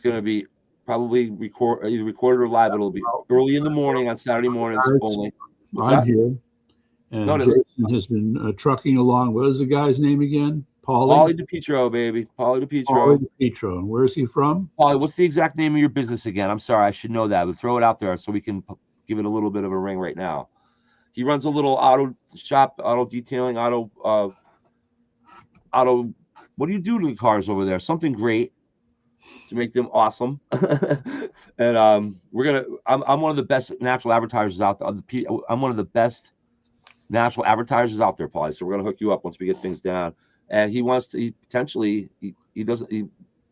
going to be probably either recorded or live. It'll be early in the morning on Saturday mornings only. I'm here, and Jason has been trucking along. What is the guy's name again? Paulie DePietro, baby. Paulie DePietro. Paulie DePietro. And where's he from? Paulie, what's the exact name of your business again? I'm sorry, I should know that. We'll throw it out there so we can give it a little bit of a ring right now. He runs a little auto shop, auto detailing, auto. What do you do to the cars over there? Something great to make them awesome. And I'm one of the best natural advertisers out there. I'm one of the best natural advertisers out there, Paulie. So we're gonna hook you up once we get things down. And he wants to. He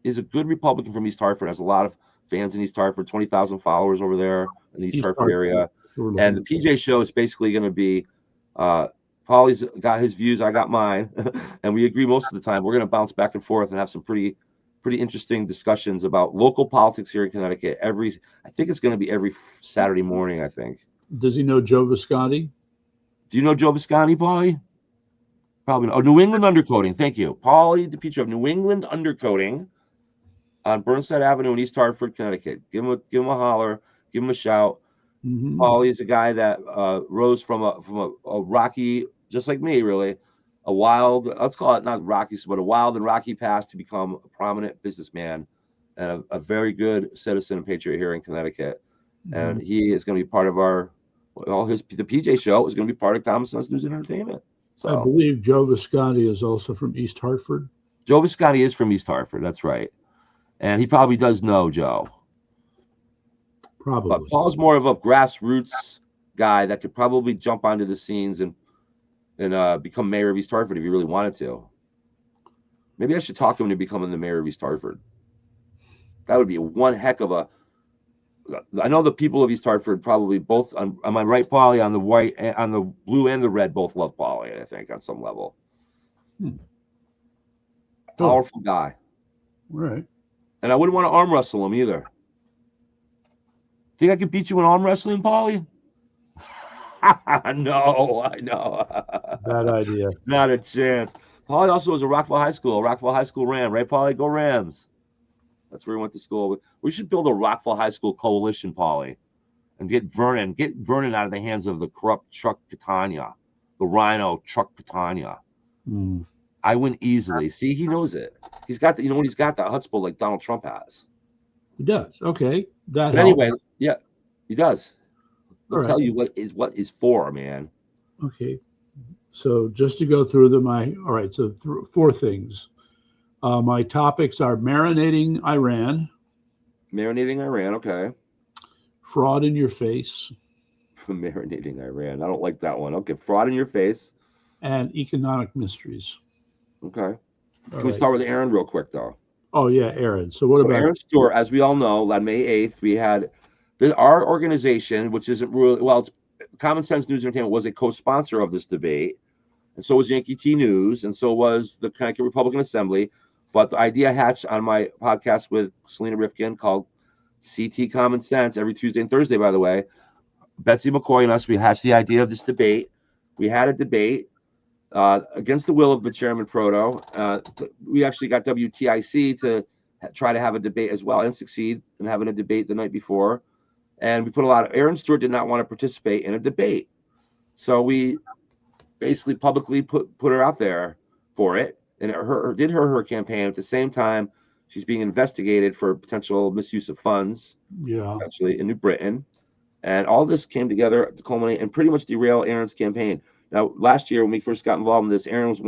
is a good Republican from East Hartford. Has a lot of fans in East Hartford. 20,000 followers over there in the East Hartford area. And the PJ show is basically going to be. Paulie's got his views, I got mine, and we agree most of the time. We're going to bounce back and forth and have some pretty interesting discussions about local politics here in Connecticut. I think it's going to be every Saturday morning, I think. Does he know Joe Visconti? Do you know Joe Visconti, Paulie? Probably not. Oh, New England Undercoating. Thank you. Paulie DePietro of New England Undercoating on Burnside Avenue in East Hartford, Connecticut. Give him a holler. Give him a shout. Mm-hmm. Paulie is a guy that rose from a rocky, just like me, really, a wild, let's call it not rocky, but a wild and rocky past to become a prominent businessman and a very good citizen and patriot here in Connecticut. Mm-hmm. And he is going to be part of the PJ show is going to be part of Common Sense News and Entertainment. So I believe Joe Visconti is also from East Hartford. Joe Visconti is from East Hartford. That's right. And he probably does know Joe. Probably. But Paul's more of a grassroots guy that could probably jump onto the scenes and become mayor of East Hartford if he really wanted to. Maybe I should talk to him to becoming the mayor of East Hartford. That would be one heck of a. I know the people of East Hartford probably both. Am I right, Paulie? On the white, on the blue, and the red, both love Paulie. I think on some level. Powerful guy. Right. And I wouldn't want to arm wrestle him either. Think I could beat you in arm wrestling, Paulie? No, I know. Bad idea. Not a chance. Paulie also was a Rockville High School Ram, right, Paulie? Go Rams. That's where he went to school. We should build a Rockville High School coalition, Paulie, and get Vernon out of the hands of the corrupt Chuck Catania, the Rhino Chuck Catania. I win easily. See, he knows it. He's got the, he's got that chutzpah like Donald Trump has. He does. Okay. But anyway, yeah, he does. He'll tell you what is for, man. Okay. So just to go through them, so 4 things. My topics are marinating Iran. Marinating Iran, okay. Fraud in your face. Marinating Iran. I don't like that one. Okay, fraud in your face. And economic mysteries. Okay. Can we start with Aaron real quick, though? Oh, yeah, Aaron. So what about Aaron Stewart? As we all know, on May 8th, we had our organization, which isn't really, it's Common Sense News Entertainment, was a co-sponsor of this debate. And so was Yankee T News, and so was the Connecticut Republican Assembly. But the idea hatched on my podcast with Selena Rifkin called CT Common Sense every Tuesday and Thursday, by the way. Betsy McCoy and us, we hatched the idea of this debate. We had a debate against the will of the chairman Proto. We actually got WTIC to try to have a debate as well and succeed in having a debate the night before. And we put Aaron Stewart did not want to participate in a debate. So we basically publicly put her out there for it. And did her campaign. At the same time, she's being investigated for potential misuse of funds, essentially in New Britain. And all this came together to culminate and pretty much derail Aaron's campaign. Now, last year when we first got involved in this, Aaron was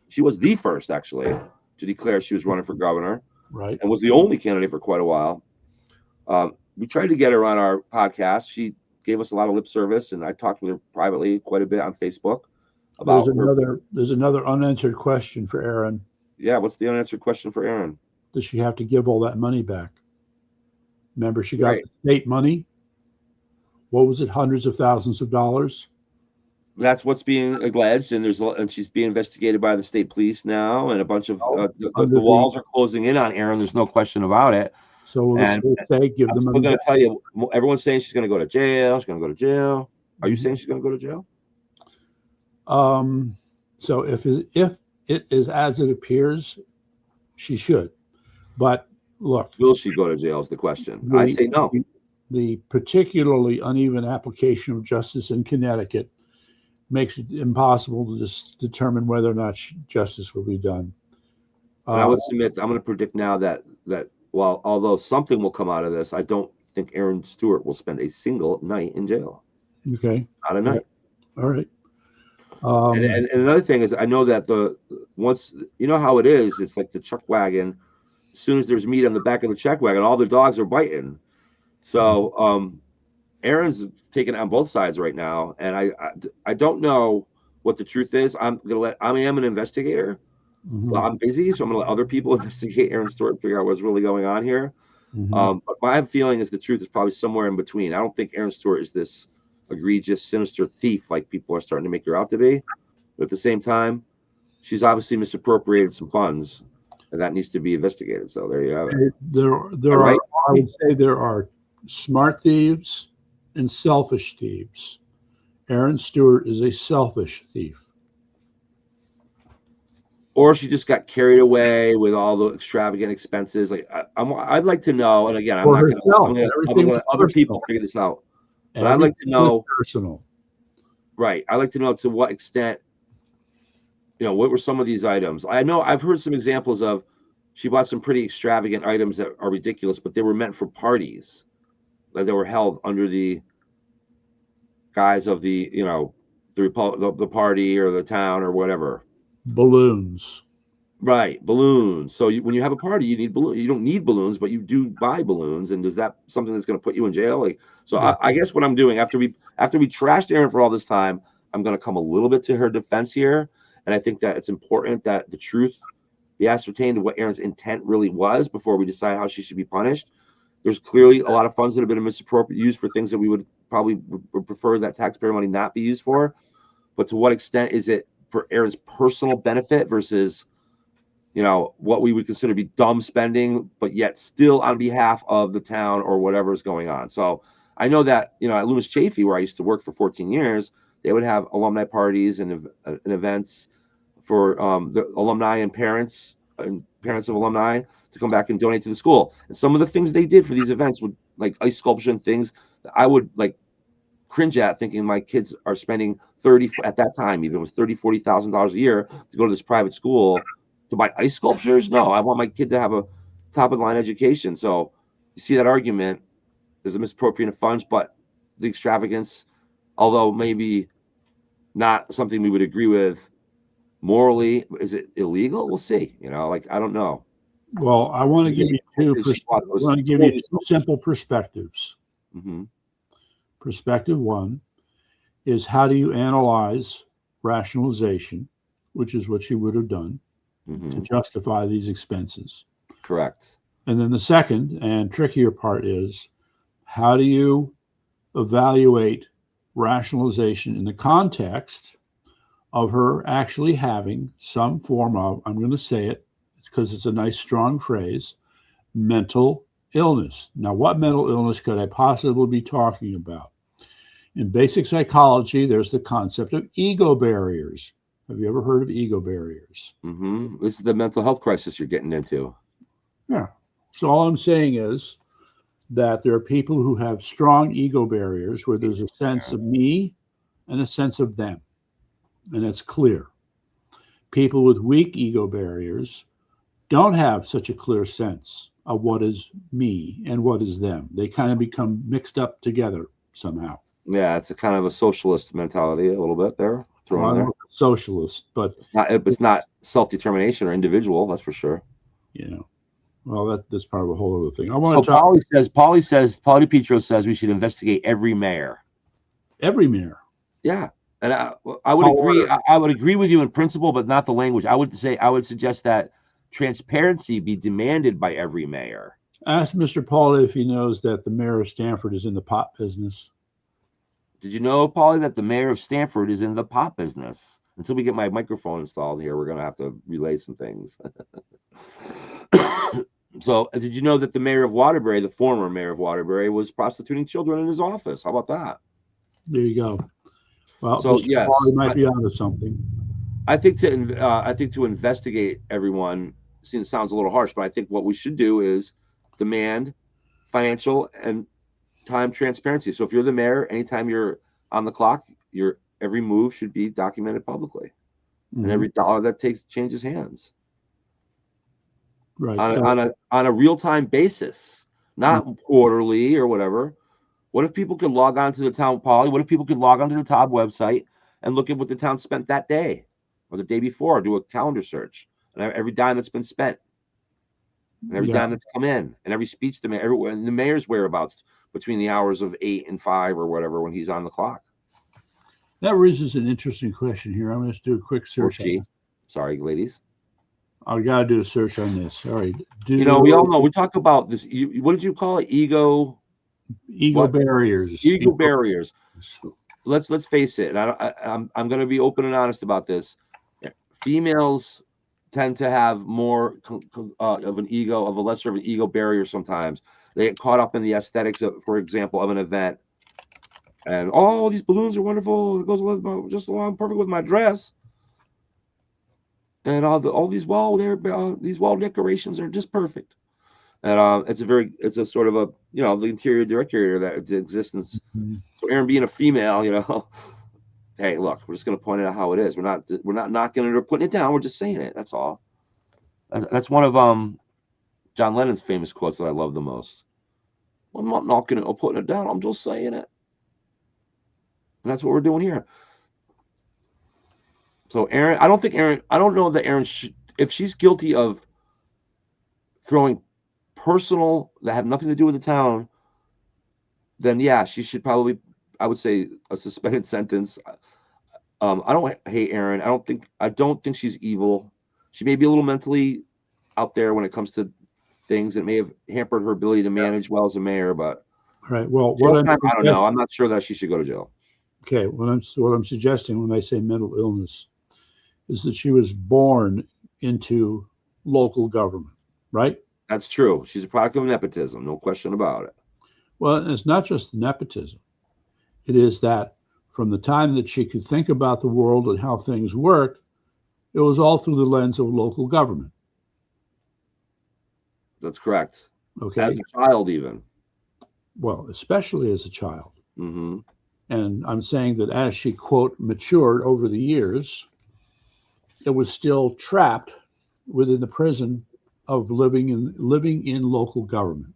she was the first actually to declare she was running for governor, right? And was the only candidate for quite a while. We tried to get her on our podcast. She gave us a lot of lip service, and I talked with her privately quite a bit on Facebook. There's another unanswered question for Aaron. Yeah, what's the unanswered question for Aaron? Does she have to give all that money back? Remember, she got state money. What was it? Hundreds of thousands of dollars. That's what's being alleged, and she's being investigated by the state police now, and a bunch of the walls are closing in on Aaron. There's no question about it. So will the state say give them? I'm going to tell you, everyone's saying she's going to go to jail. She's going to go to jail. Are you saying she's going to go to jail? So if it is as it appears, she should. But Look, Will she go to jail is the question. I say no. The particularly uneven application of justice in Connecticut makes it impossible to just determine whether or not justice will be done. And I would submit, I'm going to predict now that while although something will come out of this, I don't think Aaron Stewart will spend a single night in jail. Okay. Not a night. All right. And another thing is, I know that once you know how it is, it's like the chuck wagon. As soon as there's meat on the back of the chuck wagon, all the dogs are biting. So Aaron's taking it on both sides right now, and I don't know what the truth is. I am an investigator. Well, I'm busy, so I'm gonna let other people investigate Aaron Stewart and figure out what's really going on here. But my feeling is the truth is probably somewhere in between. I don't think Aaron Stewart is this egregious, sinister thief like people are starting to make her out to be. But at the same time, she's obviously misappropriated some funds, and that needs to be investigated. So there you have it. I would say there are smart thieves and selfish thieves. Aaron Stewart is a selfish thief. Or she just got carried away with all the extravagant expenses. Like I'd like to know. And again, I'm not going to let other people figure this out. But I'd like to know. Personal. Right. I'd like to know to what extent. What were some of these items? I know I've heard some examples of she bought some pretty extravagant items that are ridiculous, but they were meant for parties. Like they were held under the guise of the the party or the town or whatever. Balloons. Right, balloons. So when you have a party, you need balloons. You don't need balloons, but you do buy balloons. And is that something that's going to put you in jail? Yeah. I guess what I'm doing after we trashed Aaron for all this time, I'm going to come a little bit to her defense here. And I think that it's important that the truth be ascertained of what Aaron's intent really was before we decide how she should be punished. There's clearly a lot of funds that have been misappropriated, used for things that we would probably prefer that taxpayer money not be used for. But to what extent is it for Aaron's personal benefit versus, what we would consider to be dumb spending, but yet still on behalf of the town or whatever is going on. So I know that, at Loomis Chaffee, where I used to work for 14 years, they would have alumni parties and events for the alumni and parents of alumni to come back and donate to the school. And some of the things they did for these events would like ice sculpture and things that I would like cringe at, thinking my kids are spending at that time, even it was $40,000 a year to go to this private school to buy ice sculptures. No, I want my kid to have a top of the line education. So you see that argument, there's a misappropriation of funds, but the extravagance, although maybe not something we would agree with morally, is it illegal? We'll see. I don't know. Well, I want to give you two simple perspectives. Mm-hmm. Perspective one is, how do you analyze rationalization, which is what she would have done to justify these expenses? Correct. And then the second and trickier part is, how do you evaluate rationalization in the context of her actually having some form of, I'm going to say it because it's a nice strong phrase, mental illness. Now, what mental illness could I possibly be talking about? In basic psychology, there's the concept of ego barriers. Have you ever heard of ego barriers? Mm-hmm. This is the mental health crisis you're getting into. Yeah. So all I'm saying is that there are people who have strong ego barriers where there's a sense of me and a sense of them. And it's clear. People with weak ego barriers don't have such a clear sense of what is me and what is them. They kind of become mixed up together somehow. Yeah, it's a kind of a socialist mentality a little bit there. Socialist, but it's not self-determination or individual, that's for sure. Yeah. Well, that's part of a whole other thing. Pauly Petro says we should investigate every mayor. Every mayor. Yeah. And I would agree. I would agree with you in principle, but not the language. I would suggest that transparency be demanded by every mayor. Ask Mr. Pauly if he knows that the mayor of Stamford is in the pot business. Did you know, Pauly, that the mayor of Stamford is in the pot business? Until we get my microphone installed here, we're going to have to relay some things. So, did you know that the mayor of Waterbury, the former mayor of Waterbury, was prostituting children in his office? How about that? There you go. Well, so yes, Pauly might be onto something. I think to investigate everyone sounds a little harsh, but I think what we should do is demand financial and time transparency. So if you're the mayor, anytime you're on the clock, your every move should be documented publicly, and every dollar that changes hands Right. on a real time basis, not quarterly or whatever. What if people could log on to the town, Polly? What if people could log onto the town website and look at what the town spent that day or the day before, do a calendar search, and every dime that's been spent, and every dime that's come in, and every speech the mayor, and the mayor's whereabouts between the hours of 8 and 5 or whatever when he's on the clock. That raises an interesting question here. I'm going to do a quick search. Sorry, ladies. I got to do a search on this. All right. We all know we talk about this. What did you call it? Ego barriers. Ego barriers. Let's face it. And I'm going to be open and honest about this. Females tend to have more of an ego, of a lesser of an ego barrier sometimes. They get caught up in the aesthetics of, for example, of an event. And these balloons are wonderful. It goes just along perfect with my dress. And all these wall decorations are just perfect. And it's a sort of a, the interior director that existence. So Erin being a female, hey, look, we're just going to point out how it is. We're not knocking it or putting it down. We're just saying it. That's all. That's one of John Lennon's famous quotes that I love the most. I'm not knocking it or putting it down. I'm just saying it. And that's what we're doing here. So Erin, I don't know that Erin, if she's guilty of throwing personal that have nothing to do with the town, then yeah, she should probably, I would say, a suspended sentence. I don't hate Erin. I don't think she's evil. She may be a little mentally out there when it comes to things. It may have hampered her ability to manage well as a mayor, but right. Well, I don't know. I'm not sure that she should go to jail. Okay, what I'm suggesting when I say mental illness is that she was born into local government, right? That's true. She's a product of nepotism, no question about it. Well, it's not just nepotism. It is that from the time that she could think about the world and how things worked, it was all through the lens of local government. That's correct. Okay. As a child, even. Well, especially as a child. Mm-hmm. And I'm saying that as she, quote, matured over the years, it was still trapped within the prison of living in local government.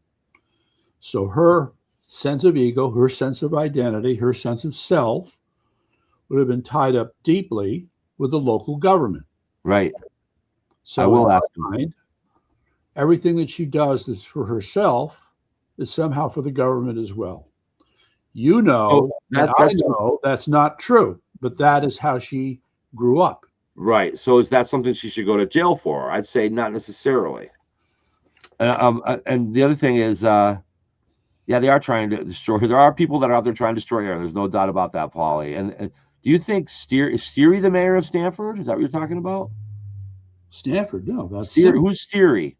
So her sense of ego, her sense of identity, her sense of self would have been tied up deeply with the local government. Right. So I will ask mind, everything that she does that's for herself is somehow for the government as well. I know that's not true, but that is how she grew up. Right. So is that something she should go to jail for? I'd say not necessarily. And the other thing is, they are trying to destroy her. There are people that are out there trying to destroy her. There's no doubt about that, Polly. And do you think is Steary the mayor of Stanford? Is that what you're talking about? Stanford? No, that's Steary. Who's Steary?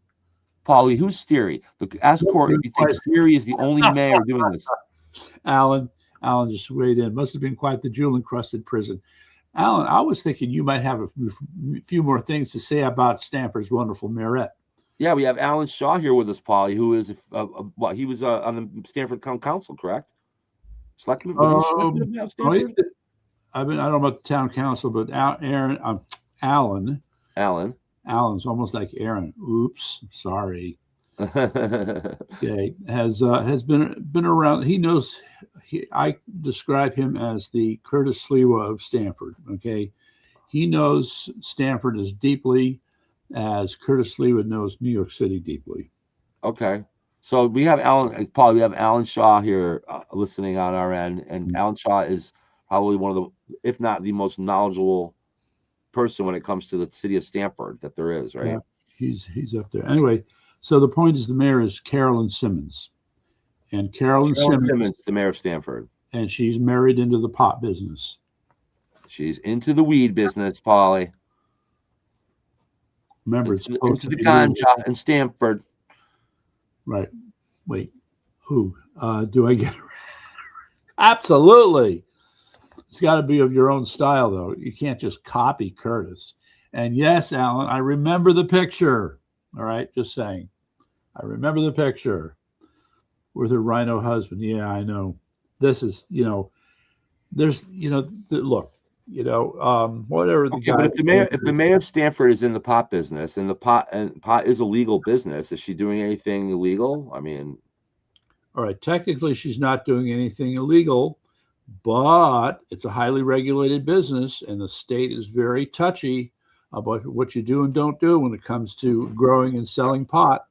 Polly, who's Steary? Ask Court if you think Steary is the only mayor doing this. Alan just weighed in. Must have been quite the jewel-encrusted prison. Alan, I was thinking you might have a few more things to say about Stanford's wonderful mayorette. Yeah, we have Alan Shaw here with us, Polly, who is he was on the Stanford Council, correct? Selectman of Stanford? I don't know about the town council, but Alan's almost like Aaron. Oops, sorry. Okay, has been around. He knows. I describe him as the Curtis Sliwa of Stanford. Okay, he knows Stanford as deeply as Curtis Sliwa knows New York City deeply. Okay, so we have Paul. We have Alan Shaw here listening on our end, and Alan Shaw is probably one of the, if not the most knowledgeable person when it comes to the city of Stanford that there is, right? Yeah, he's up there. Anyway, so the point is the mayor is Carolyn Simmons. And Carolyn Simmons, the mayor of Stanford. And she's married into the pot business. She's into the weed business, Polly. Remember, it's supposed to be the ganja in Stanford. Right. Wait, who? Do I get it? Absolutely. It's got to be of your own style, though. You can't just copy Curtis. And yes, Alan, I remember the picture. All right, just saying. I remember the picture with her rhino husband. Yeah, I know. This is, there's, look, whatever the Okay, but guy. if the mayor of Stanford is in the pot business and pot is a legal business, is she doing anything illegal? I mean, All right, technically she's not doing anything illegal, but it's a highly regulated business, and the state is very touchy about what you do and don't do when it comes to growing and selling pot.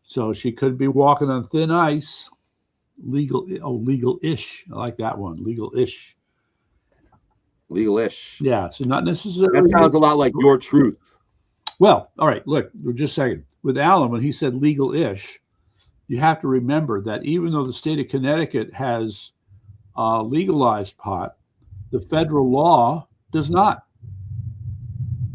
So she could be walking on thin ice. Legal-ish. I like that one. Legal-ish. legal-ish. Yeah. So not That necessarily. sounds a lot like your truth. Well, all right. Look, just a second. With Alan, when he said legal-ish, you have to remember that even though the state of Connecticut has legalized pot, the federal law does not.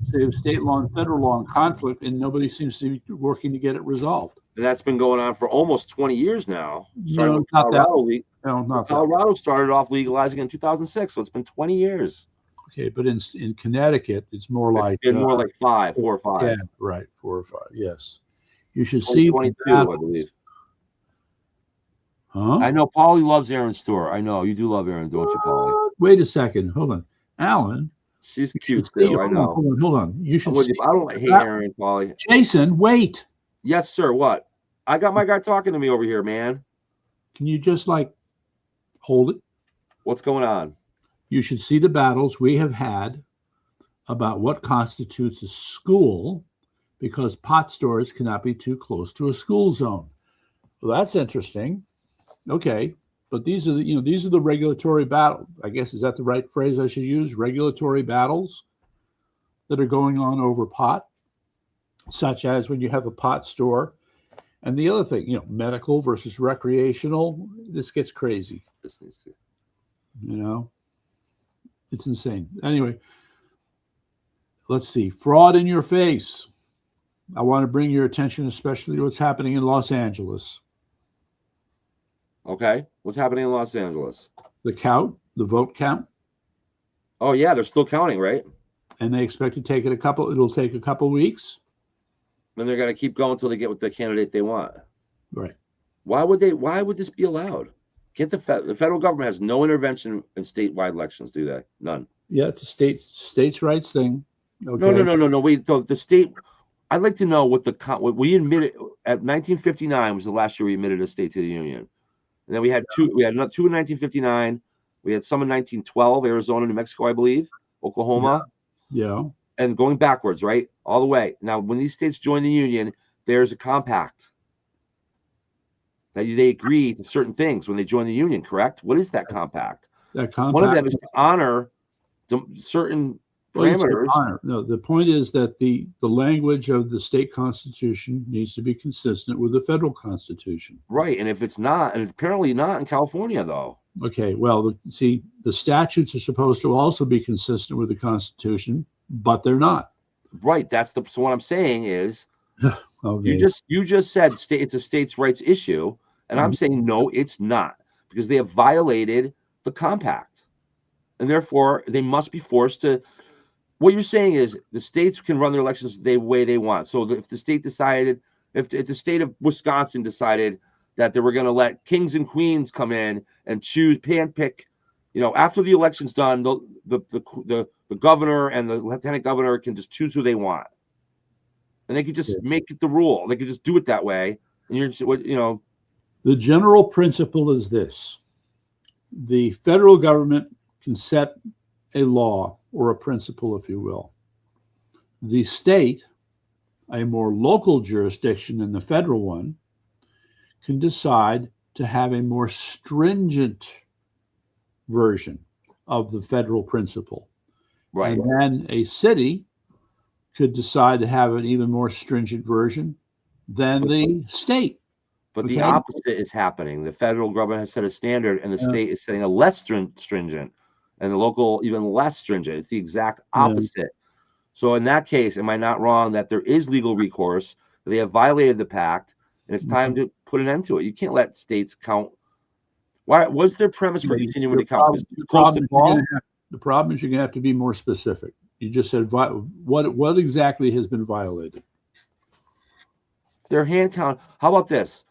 So state law and federal law in conflict, and nobody seems to be working to get it resolved. And that's been going on for almost 20 years now. No, not that. No, not that. Colorado started off legalizing in 2006, so it's been 20 years. Okay, but in Connecticut, it's more like It's been more like 4 or 5. Yeah, right, 4 or 5. Yes, you should see. 22, I believe. Huh? I know Paulie loves Aaron's store. I know you do love Aaron, don't you, Paulie? Wait a second. Hold on, Alan. She's cute too. I know. Hold on. You should. I don't hate Aaron, Paulie. Jason, wait. Yes, sir. What? I got my guy talking to me over here, man. Can you just hold it? What's going on? You should see the battles we have had about what constitutes a school, because pot stores cannot be too close to a school zone. Well, that's interesting. Okay, but these are the regulatory battles. I guess, is that the right phrase I should use? Regulatory battles that are going on over pot, such as when you have a pot store. And the other thing, medical versus recreational, this gets crazy. It's insane. Anyway, let's see. Fraud in your face. I want to bring your attention especially to what's happening in Los Angeles. Okay. What's happening in Los Angeles? The vote count. Oh, yeah. They're still counting, right? And they expect to take it'll take a couple weeks. And they're going to keep going until they get with the candidate they want. Right. Why would this be allowed? The federal government has no intervention in statewide elections, do they? None. Yeah, it's a states' rights thing. Okay. No. Wait, the state. I'd like to know what we admitted at 1959 was the last year we admitted a state to the union, and then we had two. We had another two in 1959. We had some in 1912, Arizona, New Mexico, I believe, Oklahoma. Yeah. And going backwards, right, all the way. Now, when these states join the union, there's a compact that they agree to certain things when they join the union. Correct? What is that compact? That compact. One of them is to honor certain parameters. No, the point is that the language of the state constitution needs to be consistent with the federal constitution. Right, and if it's not, and apparently not in California, though. Okay, well, the statutes are supposed to also be consistent with the Constitution, but they're not. Right. So what I'm saying is, okay. you just said it's a states' rights issue, and I'm saying no, it's not, because they have violated the compact, and therefore they must be forced to. What you're saying is the states can run their elections the way they want. So if the state decided, if the state of Wisconsin decided that they were going to let kings and queens come in and pick, after the election's done, the governor and the lieutenant governor can just choose who they want, and they can just make it the rule. They can just do it that way. And the general principle is this: the federal government can set a law or a principle, if you will. The state, a more local jurisdiction than the federal one, can decide to have a more stringent version of the federal principle. Right. And then a city could decide to have an even more stringent version than the state. But the opposite is happening. The federal government has set a standard, and the state is setting a less stringent, and the local even less stringent. It's the exact opposite. So in that case, am I not wrong that there is legal recourse? They have violated the pact, and it's time to put an end to it. You can't let states count. Why? What's their premise for continuing to count? The problem is you're going to have to be more specific. You just said what exactly has been violated? They're hand count. How about this?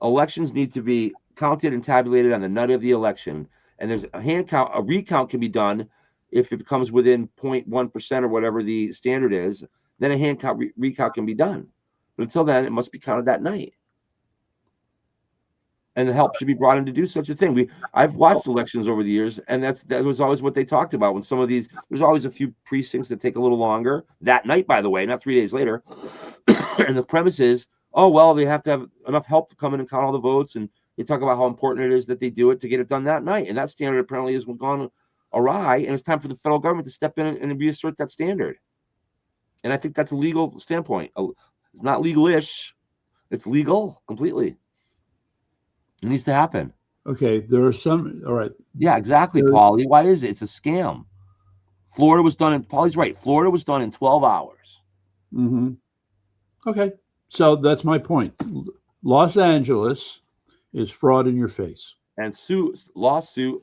Elections need to be counted and tabulated on the night of the election, and there's a hand count. A recount can be done if it becomes within 0.1% or whatever the standard is. Then a hand count recount can be done. But until then, it must be counted that night. And the help should be brought in to do such a thing. I've watched elections over the years, and that was always what they talked about. When some of these, there's always a few precincts that take a little longer that night, by the way, not 3 days later. And the premise is, oh well, they have to have enough help to come in and count all the votes, and they talk about how important it is that they do it to get it done that night. And that standard apparently has gone awry, and it's time for the federal government to step in and reassert that standard. And I think that's a legal standpoint. It's not legal-ish; it's legal completely. It needs to happen. Okay, there are some. All right. Yeah, exactly, Paulie. Why is it? It's a scam. Florida was done in. Paulie's right. Florida was done in 12 hours. Mm-hmm. Okay, so that's my point. Los Angeles is fraud in your face. And lawsuit.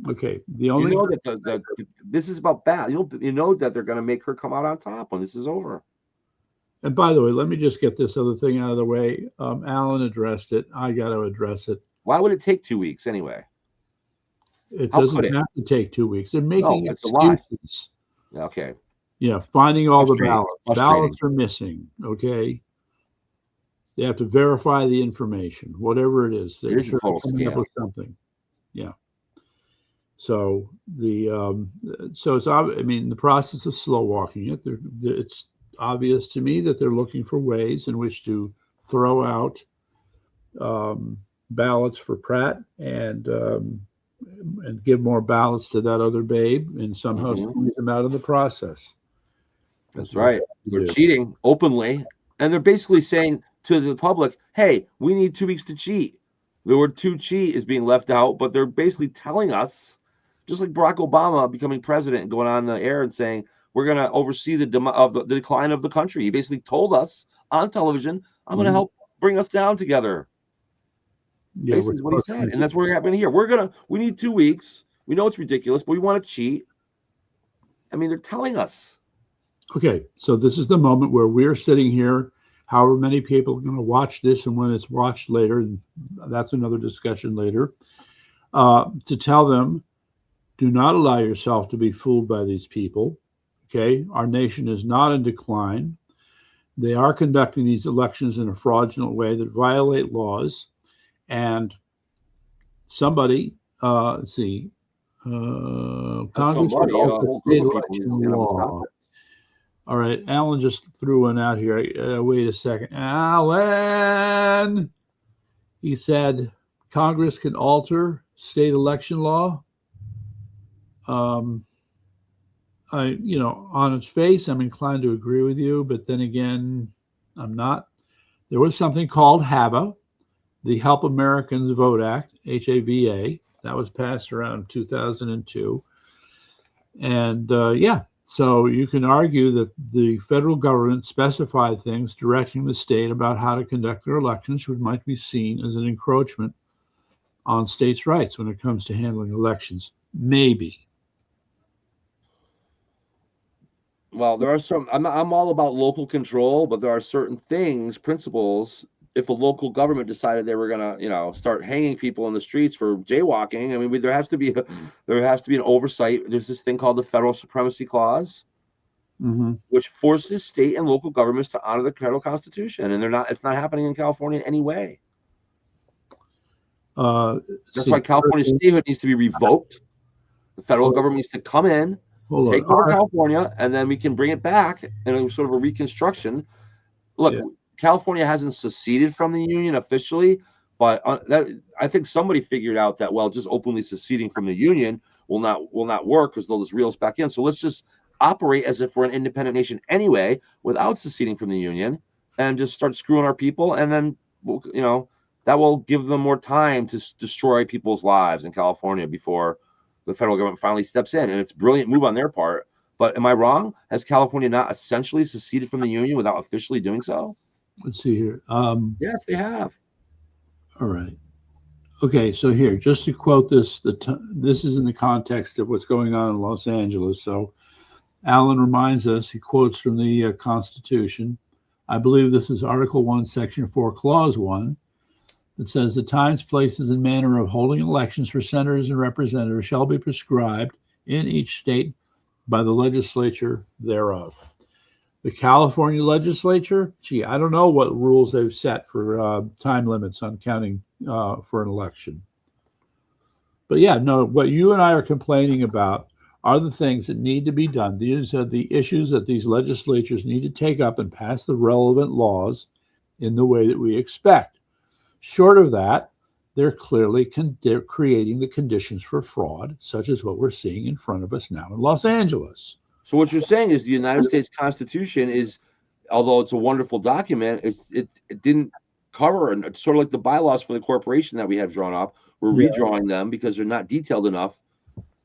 Okay, the only that this is about bad. You know that they're going to make her come out on top when this is over. And by the way, let me just get this other thing out of the way. Alan addressed it. I got to address it. Why would it take 2 weeks anyway? It doesn't have to take 2 weeks. They're making excuses. Okay. Yeah, finding all the ballots. Ballots are missing. Okay. They have to verify the information, whatever it is. They're coming up with something. Yeah. So it's I mean, the process of slow walking it. It's obvious to me that they're looking for ways in which to throw out ballots for Pratt and give more ballots to that other babe and somehow squeeze them out of the process. That's right. They're cheating openly, and they're basically saying to the public, hey, we need 2 weeks to cheat. The word to cheat is being left out, but they're basically telling us, just like Barack Obama becoming president and going on the air and saying, we're going to oversee the decline of the country. He basically told us on television, I'm going to help bring us down together. Yeah, basically is what he said. And that's what's happening here. We need 2 weeks. We know it's ridiculous, but we want to cheat. I mean, they're telling us. Okay, so this is the moment where we're sitting here, however many people are going to watch this, and when it's watched later, and that's another discussion later, to tell them, do not allow yourself to be fooled by these people. Okay, our nation is not in decline. They are conducting these elections in a fraudulent way that violate laws. And somebody, Congress should alter state election law. All right, Alan just threw one out here. Wait a second. Alan, he said Congress can alter state election law. On its face, I'm inclined to agree with you, but then again, I'm not. There was something called HAVA, the Help Americans Vote Act, HAVA, that was passed around 2002. And so you can argue that the federal government specified things directing the state about how to conduct their elections, which might be seen as an encroachment on states' rights when it comes to handling elections. Maybe. Well, there are some. I'm all about local control, but there are certain things, principles. If a local government decided they were gonna, start hanging people in the streets for jaywalking, I mean, there has to be an oversight. There's this thing called the Federal Supremacy Clause, which forces state and local governments to honor the federal Constitution, and it's not happening in California in any way. That's why California statehood needs to be revoked. The federal government needs to come in. Take over California, and then we can bring it back in a sort of a reconstruction. Look, California hasn't seceded from the Union officially, but I think somebody figured out that, well, just openly seceding from the Union will not work because they'll just reel us back in. So let's just operate as if we're an independent nation anyway, without seceding from the Union, and just start screwing our people, and then that will give them more time to destroy people's lives in California before the federal government finally steps in. And it's a brilliant move on their part. But am I wrong? Has California not essentially seceded from the Union without officially doing so? Let's see here. Yes, they have. All right. Okay, so here, just to quote this, this is in the context of what's going on in Los Angeles. So Alan reminds us, he quotes from the Constitution, I believe this is Article 1, Section 4, Clause 1, that says the times, places, and manner of holding elections for senators and representatives shall be prescribed in each state by the legislature thereof. The California legislature, gee, I don't know what rules they've set for time limits on counting for an election. But yeah, no, what you and I are complaining about are the things that need to be done. These are the issues that these legislatures need to take up and pass the relevant laws in the way that we expect. Short of that, they're clearly they're creating the conditions for fraud, such as what we're seeing in front of us now in Los Angeles. So what you're saying is the United States Constitution is, although it's a wonderful document, it didn't cover, and sort of like the bylaws for the corporation that we have drawn up. We're redrawing them because they're not detailed enough,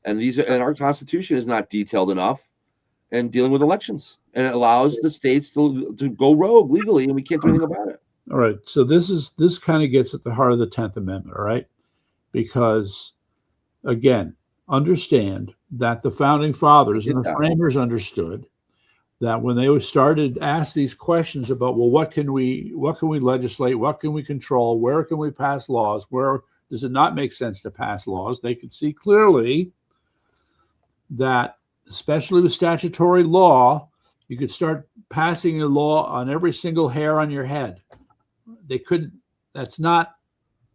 and our Constitution is not detailed enough in dealing with elections, and it allows the states to go rogue legally, and we can't do anything about it. All right, so this kind of gets at the heart of the 10th Amendment, all right? Because again, understand that the founding fathers and the framers understood that when they started ask these questions about, well, what can we legislate, what can we control, where can we pass laws, where does it not make sense to pass laws, they could see clearly that, especially with statutory law, you could start passing a law on every single hair on your head. They couldn't. That's not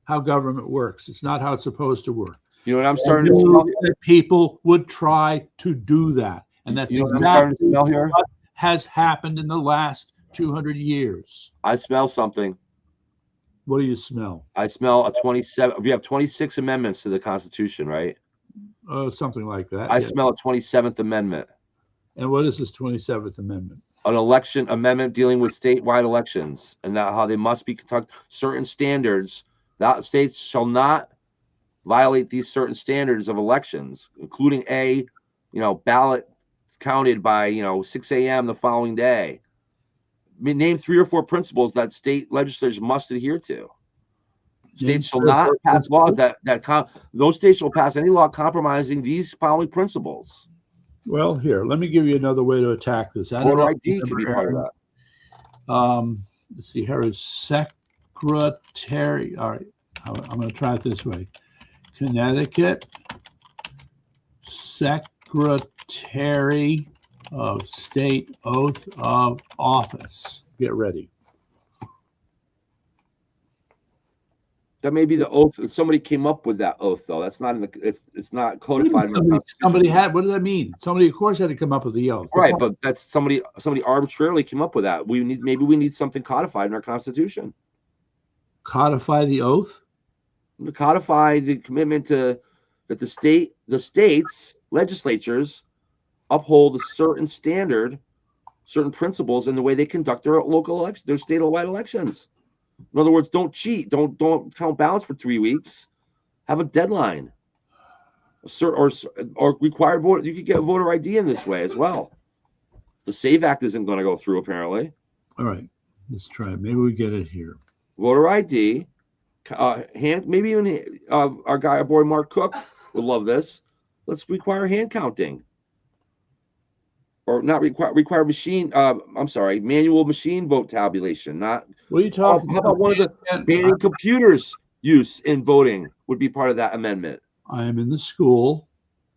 how government works. It's not how it's supposed to work. You know what I'm starting to smell? People would try to do that. And that's exactly what has happened in the last 200 years. I smell something. What do you smell? I smell a 27. We have 26 amendments to the Constitution, right? Something like that. I smell a 27th Amendment. And what is this 27th Amendment? An election amendment dealing with statewide elections and how they must be conducted, certain standards. That states shall not violate these certain standards of elections, including ballot counted by 6 a.m. the following day. I mean, name 3 or 4 principles that state legislatures must adhere to. States shall not pass laws those states shall pass any law compromising these following principles. Well, here, let me give you another way to attack this. Voter ID can be part of that. Let's see, here is secretary. All right, I'm going to try it this way. Connecticut Secretary of State Oath of Office. Get ready. That may be the oath. Somebody came up with that oath, though. That's not in the. It's not codified. Somebody had. What does that mean? Somebody, of course, had to come up with the oath. Right, but that's somebody arbitrarily came up with that. Maybe we need something codified in our Constitution. Codify the oath. To codify the commitment that the states legislatures uphold a certain standard, certain principles in the way they conduct their local elections, their statewide elections. In other words, don't cheat. Don't count ballots for 3 weeks. Have a deadline. Or required voter. You could get voter ID in this way as well. The SAVE Act isn't going to go through, apparently. All right, let's try it. Maybe we get it here. Voter ID. Maybe even our boy Mark Cook would love this. Let's require hand counting. Or not require machine. Manual machine vote tabulation. Not. What are you talking about? How about one of the banning computers use in voting would be part of that amendment? I am in the school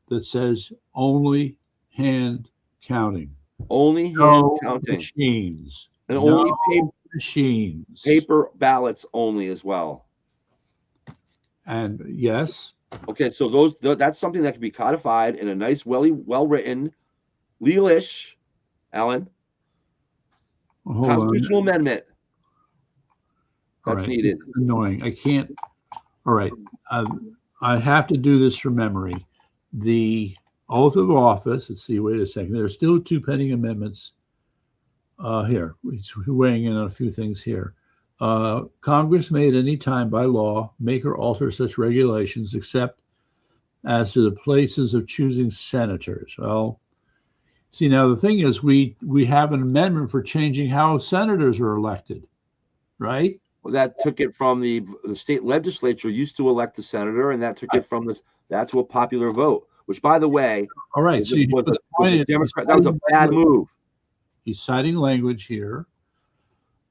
that says only hand counting. Only hand counting. Machines. And only machines. Paper ballots only as well. And yes. Okay, so that's something that can be codified in a nice, well-written, legal-ish, Alan, constitutional amendment. That's needed. This is annoying. I can't. All right. I have to do this from memory. The oath of office. Let's see. Wait a second. There are still 2 pending amendments. Here, we're weighing in on a few things here. Congress may at any time by law make or alter such regulations except as to the places of choosing senators. Well, see, now the thing is we have an amendment for changing how senators are elected, right? Well, that took it from the state legislature used to elect the senator, and that took it from that to a popular vote, which, by the way, all right, so that was a bad move. He's citing language here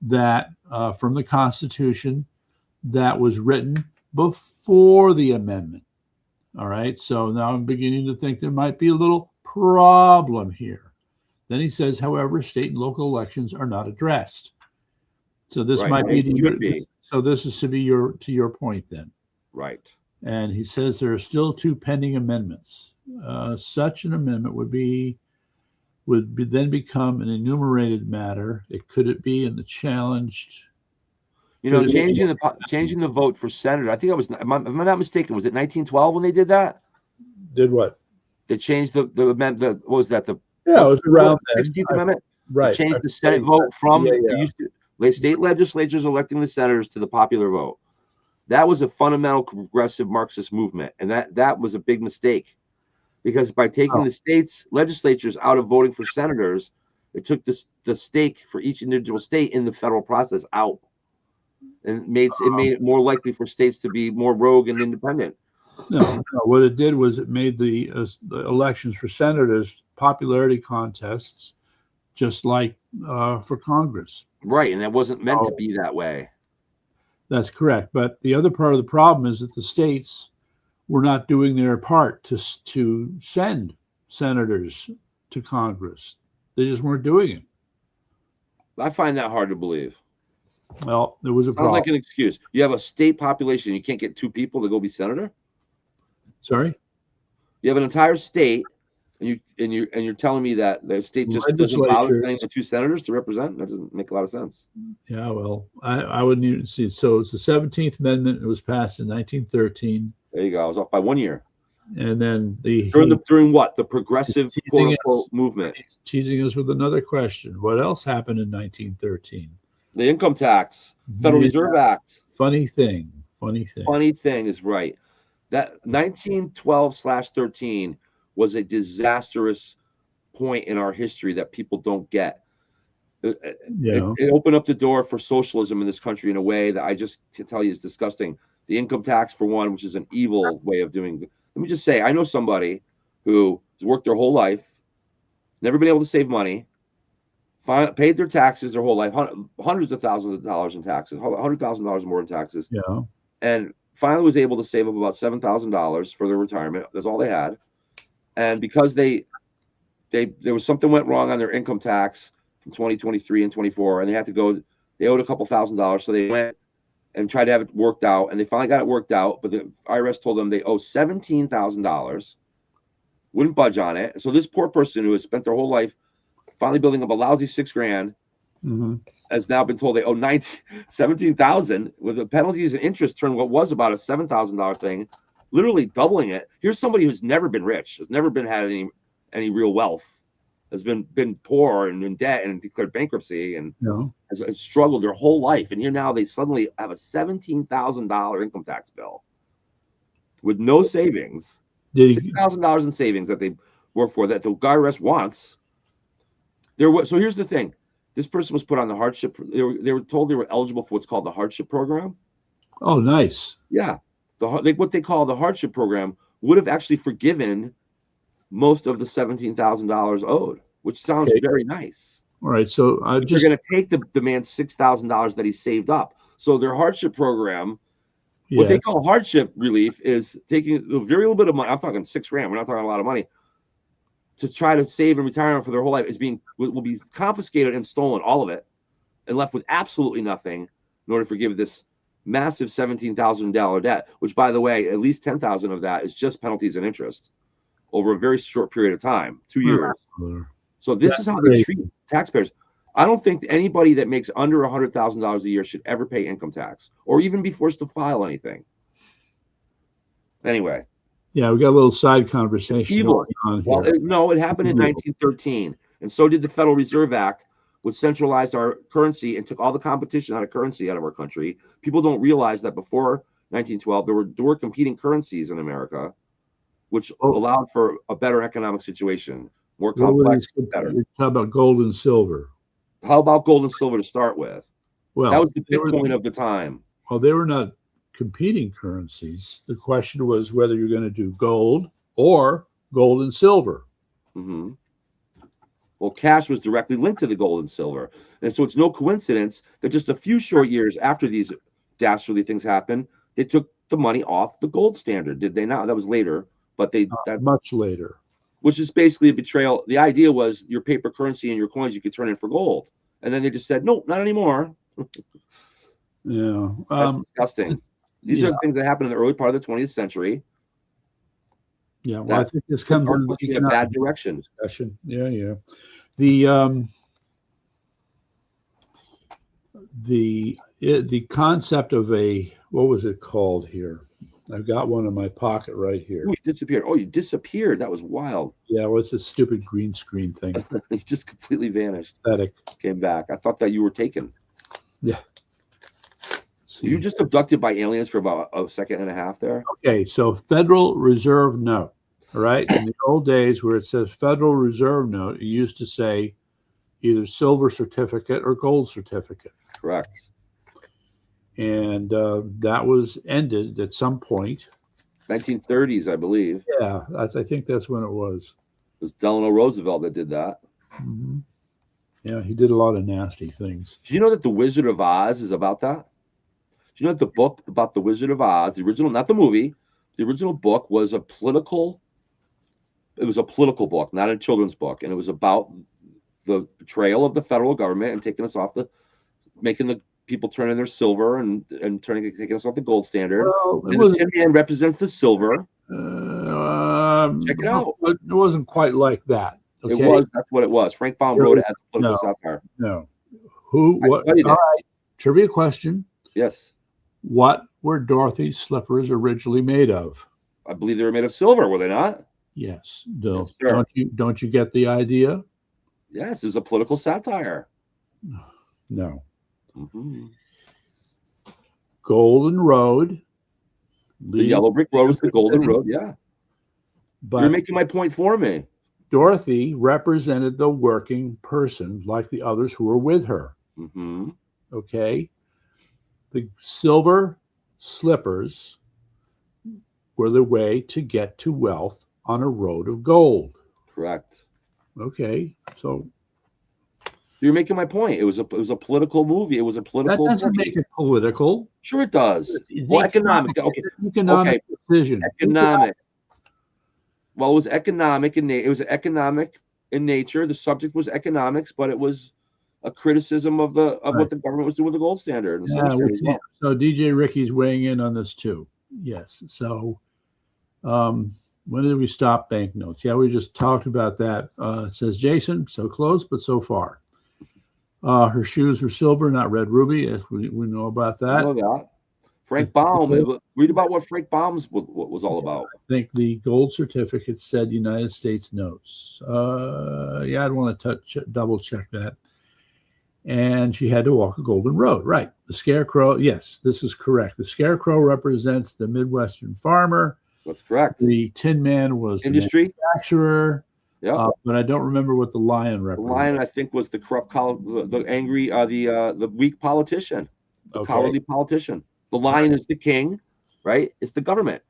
that from the Constitution that was written before the amendment. All right. So now I'm beginning to think there might be a little problem here. Then he says, however, state and local elections are not addressed. So this might be. So this is to your point then. Right. And he says there are still 2 pending amendments. Such an amendment would then become an enumerated matter. Could it be in the challenged? Changing the vote for senator. I think that was, am I not mistaken, was it 1912 when they did that? Did what? They changed the amendment. What was that? It was around 16th Amendment. Right. They changed the Senate vote from state legislatures electing the senators to the popular vote. That was a fundamental progressive Marxist movement, and that was a big mistake, because by taking the states legislatures out of voting for senators, it took the stake for each individual state in the federal process out, and made it more likely for states to be more rogue and independent. No, what it did was it made the elections for senators popularity contests, just like for Congress. Right, and that wasn't meant to be that way. That's correct. But the other part of the problem is that the states were not doing their part to send senators to Congress. They just weren't doing it. I find that hard to believe. Well, there was a problem. Sounds like an excuse. You have a state population, you can't get 2 people to go be senator? Sorry? You have an entire state, and you're telling me that the state just doesn't bother sending the 2 senators to represent? That doesn't make a lot of sense. Yeah, well, I wouldn't even see. So it's the 17th Amendment. It was passed in 1913. There you go. I was off by 1 year. And then during what? The progressive quote unquote movement. He's teasing us with another question. What else happened in 1913? The income tax, Federal Reserve Act. Funny thing is right. That 1912/13 was a disastrous point in our history that people don't get. It opened up the door for socialism in this country in a way that I just to tell you is disgusting. The income tax, for one, which is an evil way of doing. Let me just say, I know somebody who has worked their whole life, never been able to save money, paid their taxes their whole life, hundreds of thousands of dollars in taxes, $100,000 more in taxes, and finally was able to save up about $7,000 for their retirement. That's all they had. And because there was something went wrong on their income tax in 2023 and 24, and they owed a couple $1,000s, so they went and tried to have it worked out, and they finally got it worked out, but the IRS told them they owe $17,000, wouldn't budge on it. So this poor person who has spent their whole life finally building up a lousy $6,000 has now been told they owe $17,000, with the penalties and interest turn what was about a $7,000 thing, literally doubling it. Here's somebody who's never been rich, has never had any real wealth, has been poor and in debt and declared bankruptcy, and has struggled their whole life. And here now they suddenly have a $17,000 income tax bill with no savings, $6,000 in savings that they work for, that the IRS wants. So here's the thing. This person was put on the hardship. They were told they were eligible for what's called the hardship program. Oh, nice. Yeah. What they call the hardship program would have actually forgiven most of the $17,000 owed, which sounds very nice. All right. So they're going to take the man's $6,000 that he saved up. So their hardship program, what they call hardship relief, is taking a very little bit of money. I'm talking $6,000. We're not talking a lot of money. To try to save in retirement for their whole life will be confiscated and stolen, all of it, and left with absolutely nothing in order to forgive this massive $17,000 debt, which, by the way, at least $10,000 of that is just penalties and interest over a very short period of time, 2 years. So this is how they treat taxpayers. I don't think anybody that makes under $100,000 a year should ever pay income tax or even be forced to file anything. Anyway. Yeah, we got a little side conversation evil. On here. Well, no, it happened in 1913, and so did the Federal Reserve Act, which centralized our currency and took all the competition out of currency out of our country. People don't realize that before 1912, there were competing currencies in America, which allowed for a better economic situation, more complex, better. How about gold and silver? How about gold and silver to start with? Well, that was the Bitcoin of the time. Well, they were not competing currencies. The question was whether you're going to do gold or gold and silver. Well, cash was directly linked to the gold and silver. And so it's no coincidence that just a few short years after these dastardly things happened, they took the money off the gold standard. Did they not? That was later, but that much later. Which is basically a betrayal. The idea was your paper currency and your coins you could turn in for gold, and then they just said, nope, not anymore. Yeah, that's disgusting. These are things that happened in the early part of the 20th century. Yeah, well, I think this comes in a bad direction. Discussion. Yeah. The concept of what was it called here? I've got one in my pocket right here. Oh, you disappeared. Oh, you disappeared. That was wild. Yeah, what's this stupid green screen thing? You just completely vanished. Pathetic. Came back. I thought that you were taken. Yeah. Were you just abducted by aliens for about a second and a half there? Okay, so Federal Reserve note. All right. In the old days where it says Federal Reserve note, it used to say either silver certificate or gold certificate. Correct. And that was ended at some point. 1930s, I believe. Yeah, I think that's when it was. It was Delano Roosevelt that did that. Mm-hmm. Yeah, he did a lot of nasty things. Did you know that The Wizard of Oz is about that? Do you know that the book about The Wizard of Oz, the original, not the movie, the original book was a political book, not a children's book. And it was about the betrayal of the federal government and taking us off making the people turn in their silver and taking us off the gold standard. Well, and the Tin Man represents the silver. Check it out. It wasn't quite like that. Okay? It was. That's what it was. Frank Baum wrote it as a political satire. No. What? All right. Trivia question. Yes. What were Dorothy's slippers originally made of? I believe they were made of silver, were they not? Yes. No. Yes, don't you get the idea? Yes, it's a political satire. No. Mm-hmm. Golden Road. The yellow brick road was the Golden Road, yeah. But you're making my point for me. Dorothy represented the working person like the others who were with her. Mm-hmm. Okay. The silver slippers were the way to get to wealth on a road of gold. Correct. Okay. So you're making my point. It was a political movie. It was a political. That doesn't make it political. Sure, it does. Well, economic. Okay. Economic decision. Economic. Well, it was economic in it was economic in nature. The subject was economics, but it was a criticism of what the government was doing with the gold standard. So DJ Ricky's weighing in on this too. Yes. So when did we stop banknotes? Yeah, we just talked about that. It says Jason, so close, but so far. Her shoes were silver, not red ruby. Yes, we know about that. I know that. Frank Baum. Read about what Frank Baum's was all about. I think the gold certificate said United States notes. Yeah, I'd want to double check that. And she had to walk a golden road. Right. The scarecrow. Yes, this is correct. The scarecrow represents the Midwestern farmer. That's correct. The Tin Man was industry the manufacturer. Yeah, but I don't remember what the lion represented. The lion, I think, was the corrupt, the angry, the weak politician, the cowardly politician. The lion is the king, right? It's the government.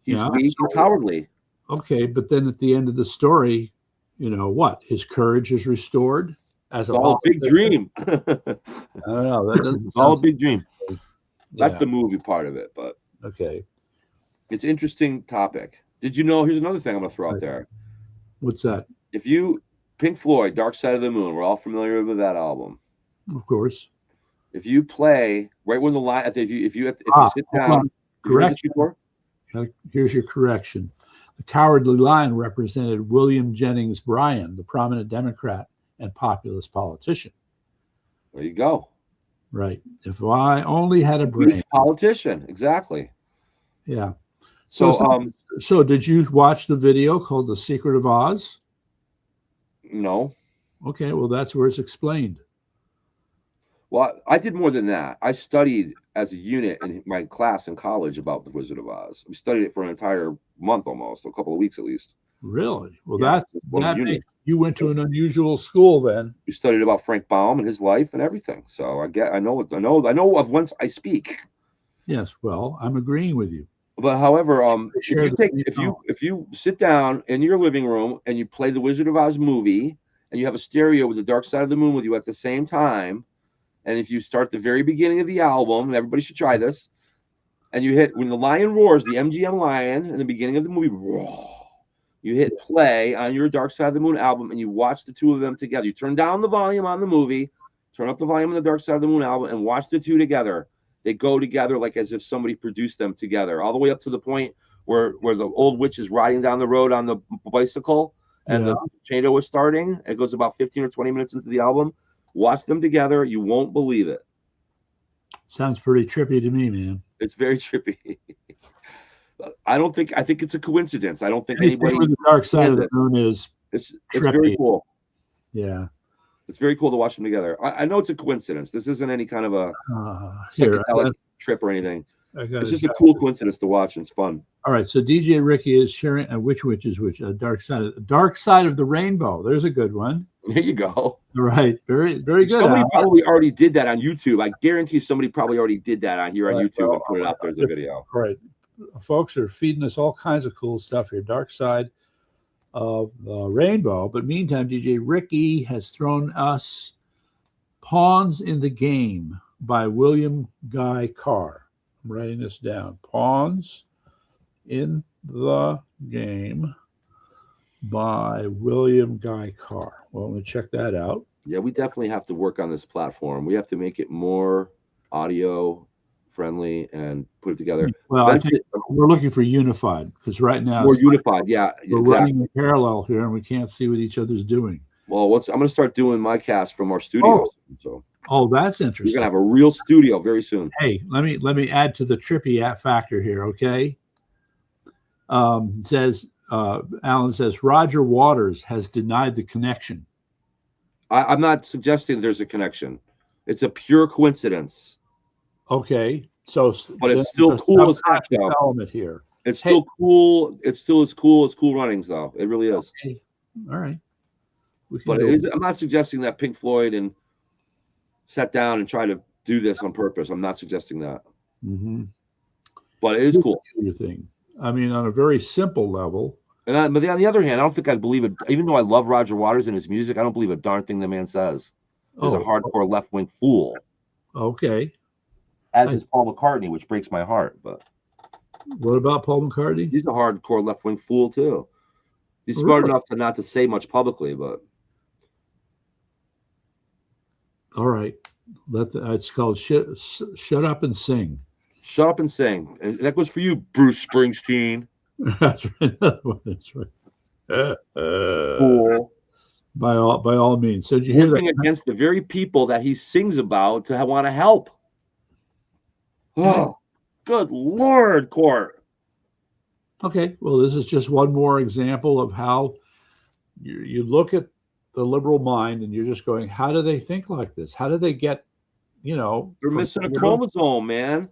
He's weak and cowardly. Okay, but then at the end of the story, you know what? His courage is restored. It's all a big dream. I don't know. It's all a big dream. That's the movie part of it, but okay. It's an interesting topic. Did you know? Here's another thing I'm going to throw out there. What's that? If you Pink Floyd, Dark Side of the Moon, we're all familiar with that album. Of course. If you play right when the line, if you sit down, correction. Here's your correction. The Cowardly Lion represented William Jennings Bryan, the prominent Democrat and populist politician. There you go. Right. If I only had a brain. Politician, exactly. Yeah. So did you watch the video called The Secret of Oz? No. Okay, well, that's where it's explained. Well, I did more than that. I studied as a unit in my class in college about The Wizard of Oz. We studied it for an entire month almost, a couple of weeks at least. Really? Well, that makes you went to an unusual school then. We studied about Frank Baum and his life and everything. So I know of whence I speak. Yes, well, I'm agreeing with you. But however, if you sit down in your living room and you play the Wizard of Oz movie and you have a stereo with the Dark Side of the Moon with you at the same time. And if you start the very beginning of the album, and everybody should try this, and you hit when the lion roars, the MGM lion in the beginning of the movie, you hit play on your Dark Side of the Moon album, and you watch the two of them together. You turn down the volume on the movie, turn up the volume on the Dark Side of the Moon album, and watch the two together. They go together like as if somebody produced them together, all the way up to the point where the old witch is riding down the road on the bicycle, and the tornado was starting. It goes about 15 or 20 minutes into the album. Watch them together. You won't believe it. Sounds pretty trippy to me, man. It's very trippy. I think it's a coincidence. I don't think Anything anybody with the Dark Side of the Moon is it's very cool. Yeah. It's very cool to watch them together. I know it's a coincidence. This isn't any kind of a psychedelic trip or anything. It's just a cool coincidence to watch, and it's fun. All right, so DJ Ricky is sharing which is which? Dark Side of the Rainbow. There's a good one. There you go. All right, very good. Somebody probably already did that on YouTube. I guarantee somebody probably already did that on YouTube and put it out there as a video. Right, folks are feeding us all kinds of cool stuff here. Dark Side of the Rainbow. But meantime, DJ Ricky has thrown us Pawns in the Game by William Guy Carr. I'm writing this down. Pawns in the Game by William Guy Carr. Well, let me check that out. Yeah, we definitely have to work on this platform. We have to make it more audio friendly and put it together. Well, I think we're looking for unified, because right now we're unified. Yeah, we're running in parallel here, and we can't see what each other's doing. Well, I'm going to start doing my cast from our studio. That's interesting. We're going to have a real studio very soon. Hey, let me add to the trippy factor here, okay? Alan says Roger Waters has denied the connection. I'm not suggesting there's a connection. It's a pure coincidence. Okay, so but it's still cool as heck, though. Element here. It's still cool. It's still as cool as Cool Runnings, though. It really is. Okay. All right. But I'm not suggesting that Pink Floyd and sat down and tried to do this on purpose. I'm not suggesting that. Mm-hmm. But it is cool. Thing. I mean, on a very simple level. But on the other hand, I don't think I believe it. Even though I love Roger Waters and his music, I don't believe a darn thing the man says. He's a hardcore left-wing fool. Okay. As is Paul McCartney, which breaks my heart. But what about Paul McCartnney? He's a hardcore left-wing fool too. He's smart enough to not to say much publicly, but all right. It's called Shut Up and Sing. Shut Up and Sing. And that goes for you, Bruce Springsteen. That's right. That's right. Cool. By all means. So did you hear that? Against the very people that he sings about to want to help. Oh, good Lord, Court. Okay, well, this is just one more example of how you look at the liberal mind and you're just going, how do they think like this? How do they get, They're missing a chromosome, man.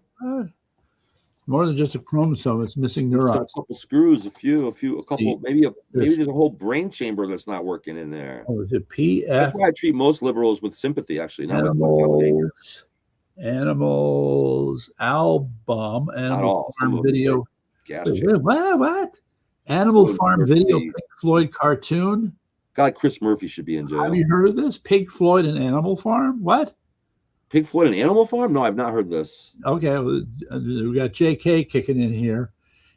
More than just a chromosome, it's missing neurons. A couple screws, a couple, maybe there's a whole brain chamber that's not working in there. Oh, is it PF? That's why I treat most liberals with sympathy, actually. Animals album, Animal Farm Video. What? Animal Farm Video, Pink Floyd cartoon? A guy like Chris Murphy should be in jail. Have you heard of this? Pink Floyd and Animal Farm? What? Pink Floyd and Animal Farm? No, I've not heard this. Okay, we got JK kicking in here,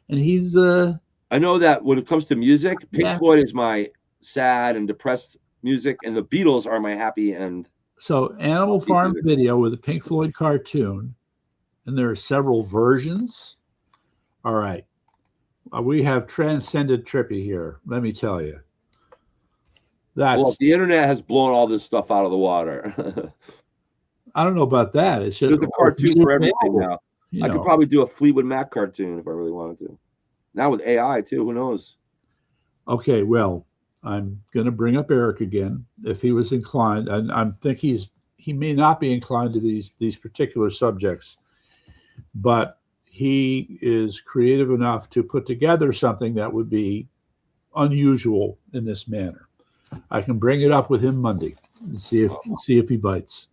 and he's. I know that when it comes to music, Pink Floyd is my sad and depressed music, and the Beatles are my happy and. So, Animal Farm Video with a Pink Floyd cartoon, and there are several versions. All right, we have transcended trippy here. Let me tell you. Well, the internet has blown all this stuff out of the water. I don't know about that. There's a cartoon for everything now. I could probably do a Fleetwood Mac cartoon if I really wanted to. Now with AI too, who knows? Okay, well, I'm going to bring up Eric again if he was inclined, and I think he may not be inclined to these particular subjects, but he is creative enough to put together something that would be unusual in this manner. I can bring it up with him Monday and see if he bites.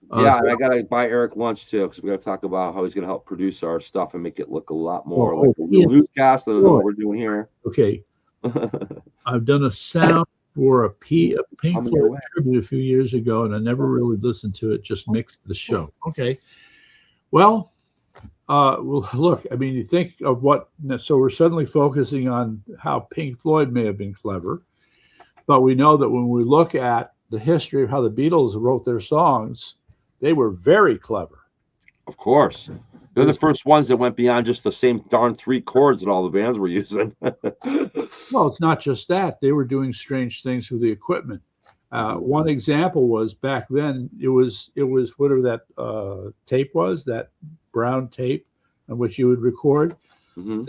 Yeah, and I gotta buy Eric lunch too, because we gotta talk about how he's gonna help produce our stuff and make it look a lot more like a real newscast than what we're doing here. Okay. I've done a sound for a Pink Coming Floyd your way. tribute a few years ago, and I never really listened to it, just mixed the show. Okay. Well, look, I mean, you think of what, so we're suddenly focusing on how Pink Floyd may have been clever, but we know that when we look at the history of how the Beatles wrote their songs, they were very clever. Of course. They're the first ones that went beyond just the same darn 3 chords that all the bands were using. Well, it's not just that. They were doing strange things with the equipment. One example was back then, it was whatever that tape was, that brown tape on which you would record. Mm-hmm.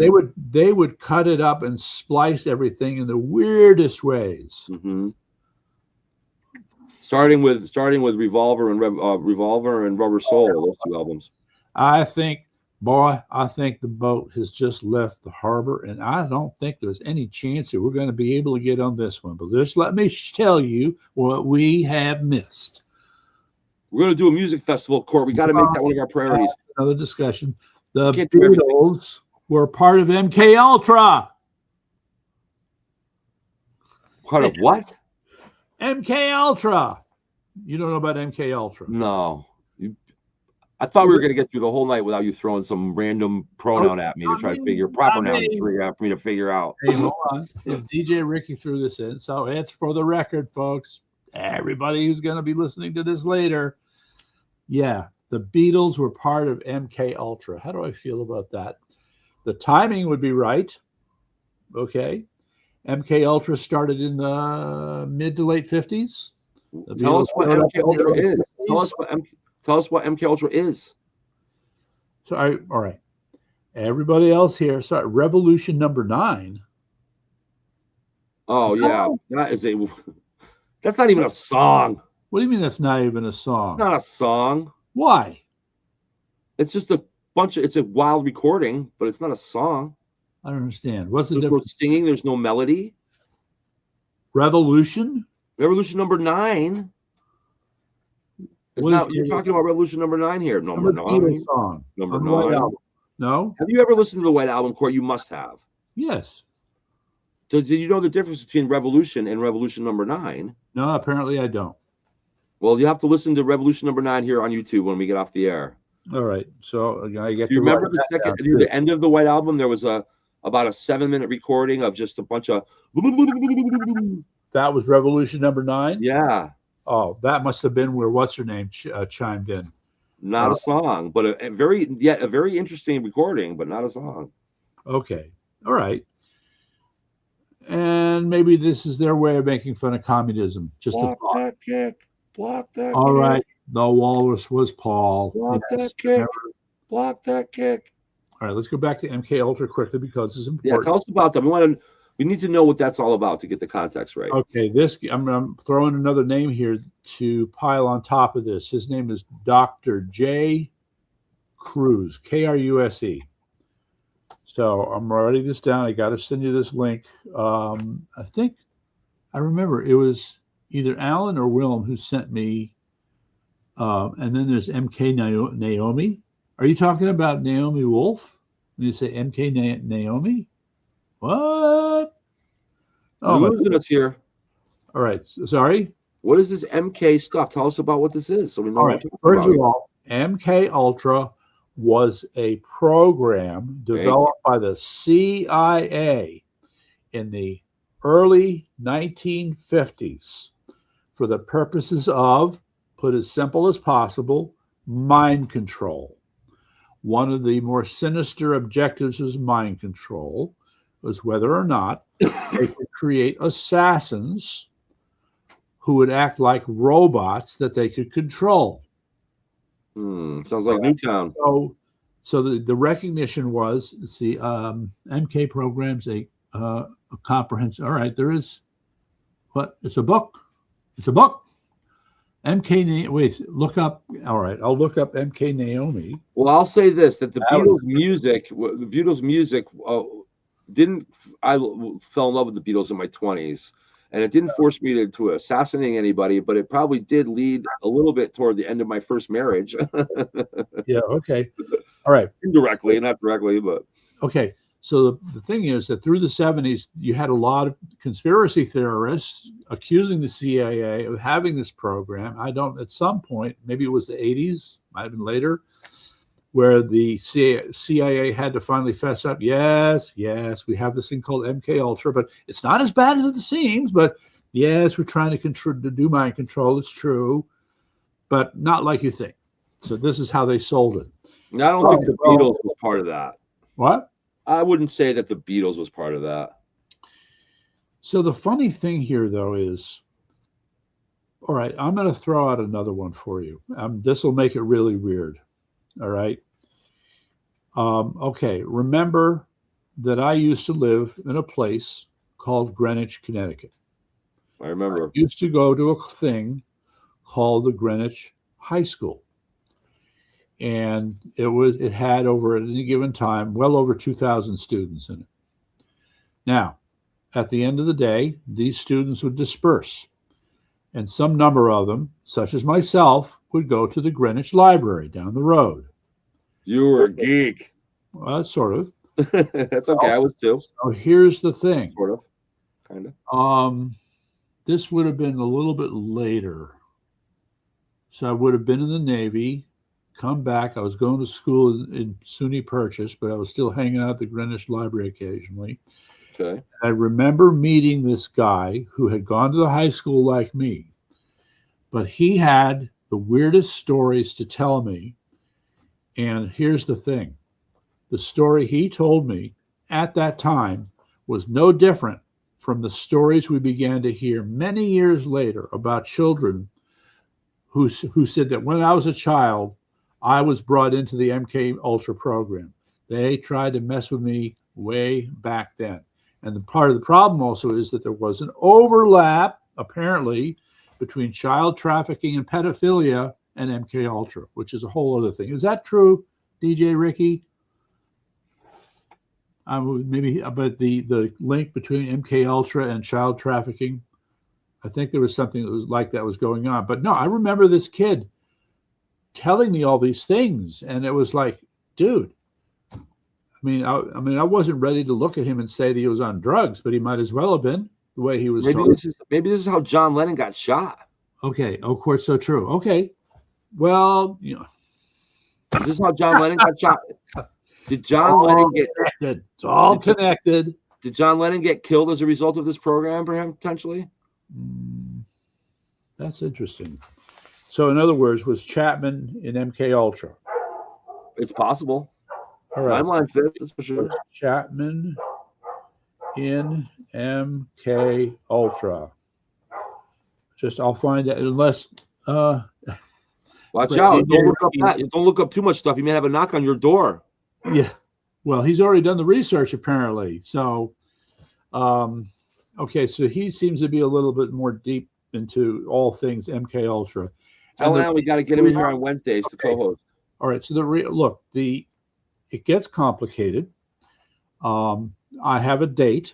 They would cut it up and splice everything in the weirdest ways. Mm-hmm. Starting with Revolver and Rubber Soul, those 2 albums. I think the boat has just left the harbor, and I don't think there's any chance that we're going to be able to get on this one. But just let me tell you what we have missed. We're going to do a music festival, Court. We got to make that one of our priorities. Another discussion. The Beatles were part of MK Ultra. Part of what? MK Ultra. You don't know about MK Ultra? No. I thought we were going to get through the whole night without you throwing some random pronoun at me to try to figure proper noun for me to figure out. Hey, hold on. If DJ Ricky threw this in, so it's for the record, folks. Everybody who's going to be listening to this later. Yeah, the Beatles were part of MK Ultra. How do I feel about that? The timing would be right. Okay. MK Ultra started in the mid to late 50s. Tell us what MK Ultra is. Tell us what MK Ultra is. So, all right. Everybody else here. Sorry, Revolution number 9. Oh yeah, that's not even a song. What do you mean that's not even a song? Not a song. Why? It's just it's a wild recording, but it's not a song. I don't understand. What's the difference? difference? No singing, there's no melody. Revolution number 9. You're talking about Revolution number 9 here. Number 9 song. Number 9. No. Have you ever listened to the White Album, Court? You must have. Yes. So did you know the difference between Revolution and Revolution number 9? No, apparently I don't. Well, you have to listen to Revolution number 9 here on YouTube when we get off the air. All right. So I get. Do you remember the end of the White Album? There was about a 7-minute recording of just a bunch of. That was Revolution number 9. Yeah. Oh, that must have been where what's her name chimed in. Not a song, but a very interesting recording, but not a song. Okay. All right. And maybe this is their way of making fun of communism. Just block that kick. Block that. All kick. Right. The walrus was Paul. Block that kick. Block that kick. All right. Let's go back to MK Ultra quickly because it's important. Yeah. Tell us about them. We need to know what that's all about to get the context right. Okay. I'm throwing another name here to pile on top of this. His name is Dr. J. Kruse, Kruse. So I'm writing this down. I got to send you this link. I think I remember it was either Alan or Willem who sent me. And then there's MK Naomi. Are you talking about Naomi Wolf? When you say MK Naomi? What? Oh, we're losing us here. All right. Sorry. What is this MK stuff? Tell us about what this is. So we know. All right. First of all, MK Ultra was a program developed by the CIA in the early 1950s for the purposes of, put as simple as possible, mind control. One of the more sinister objectives was mind control, was whether or not they could create assassins who would act like robots that they could control. Sounds like Newtown. So the recognition was, let's see, MK programs a comprehensive. All right, there is what? It's a book. It's a book. Wait, look up. All right, I'll look up MK Naomi. Well, I'll say this: that the Beatles music didn't. I fell in love with the Beatles in my 20s. And it didn't force me to assassinate anybody, but it probably did lead a little bit toward the end of my first marriage. Yeah, okay. All right. Indirectly, not directly, but. Okay. So the thing is that through the 70s, you had a lot of conspiracy theorists accusing the CIA of having this program. At some point, maybe it was the 80s, might have been later, where the CIA had to finally fess up, yes, we have this thing called MK Ultra, but it's not as bad as it seems. But yes, we're trying to do mind control. It's true, but not like you think. So this is how they sold it. I don't think the Beatles was part of that. What? I wouldn't say that the Beatles was part of that. So the funny thing here, though, is, all right, I'm going to throw out another one for you. This will make it really weird. All right. Okay. Remember that I used to live in a place called Greenwich, Connecticut. I remember. I used to go to a thing called the Greenwich High School. And it had over at any given time well over 2,000 students in it. Now, at the end of the day, these students would disperse, and some number of them, such as myself, would go to the Greenwich Library down the road. You were a geek. Well, sort of. That's okay. I was too. So here's the thing. Sort of. Kind of. This would have been a little bit later. So I would have been in the Navy. Come back. I was going to school in SUNY Purchase, but I was still hanging out at the Greenwich Library occasionally. Okay. I remember meeting this guy who had gone to the high school like me, but he had the weirdest stories to tell me. And here's the thing. The story he told me at that time was no different from the stories we began to hear many years later about children who said that when I was a child, I was brought into the MK Ultra program. They tried to mess with me way back then. And the part of the problem also is that there was an overlap, apparently, between child trafficking and pedophilia and MK Ultra, which is a whole other thing. Is that true, DJ Ricky? Maybe, but the link between MK Ultra and child trafficking, I think there was something that was like that was going on. But no, I remember this kid telling me all these things, and it was like, dude. I mean, I wasn't ready to look at him and say that he was on drugs, but he might as well have been the way he was. Maybe this is how John Lennon got shot. Okay, of course, so true. Okay, well, is this how John Lennon got shot? Did John Lennon get connected? It's all connected. Did John Lennon get killed as a result of this program, potentially? That's interesting. So, in other words, was Chapman in MK Ultra? It's possible. All right. Timeline fits, that's for sure. Chapman in MK Ultra. I'll find it unless. Watch out! Don't look up that. Don't look up too much stuff. You may have a knock on your door. Yeah. Well, he's already done the research apparently. So, okay. So he seems to be a little bit more deep into all things MK Ultra. Tell Alan we got to get him in here on Wednesdays to co-host. All right. So it gets complicated. I have a date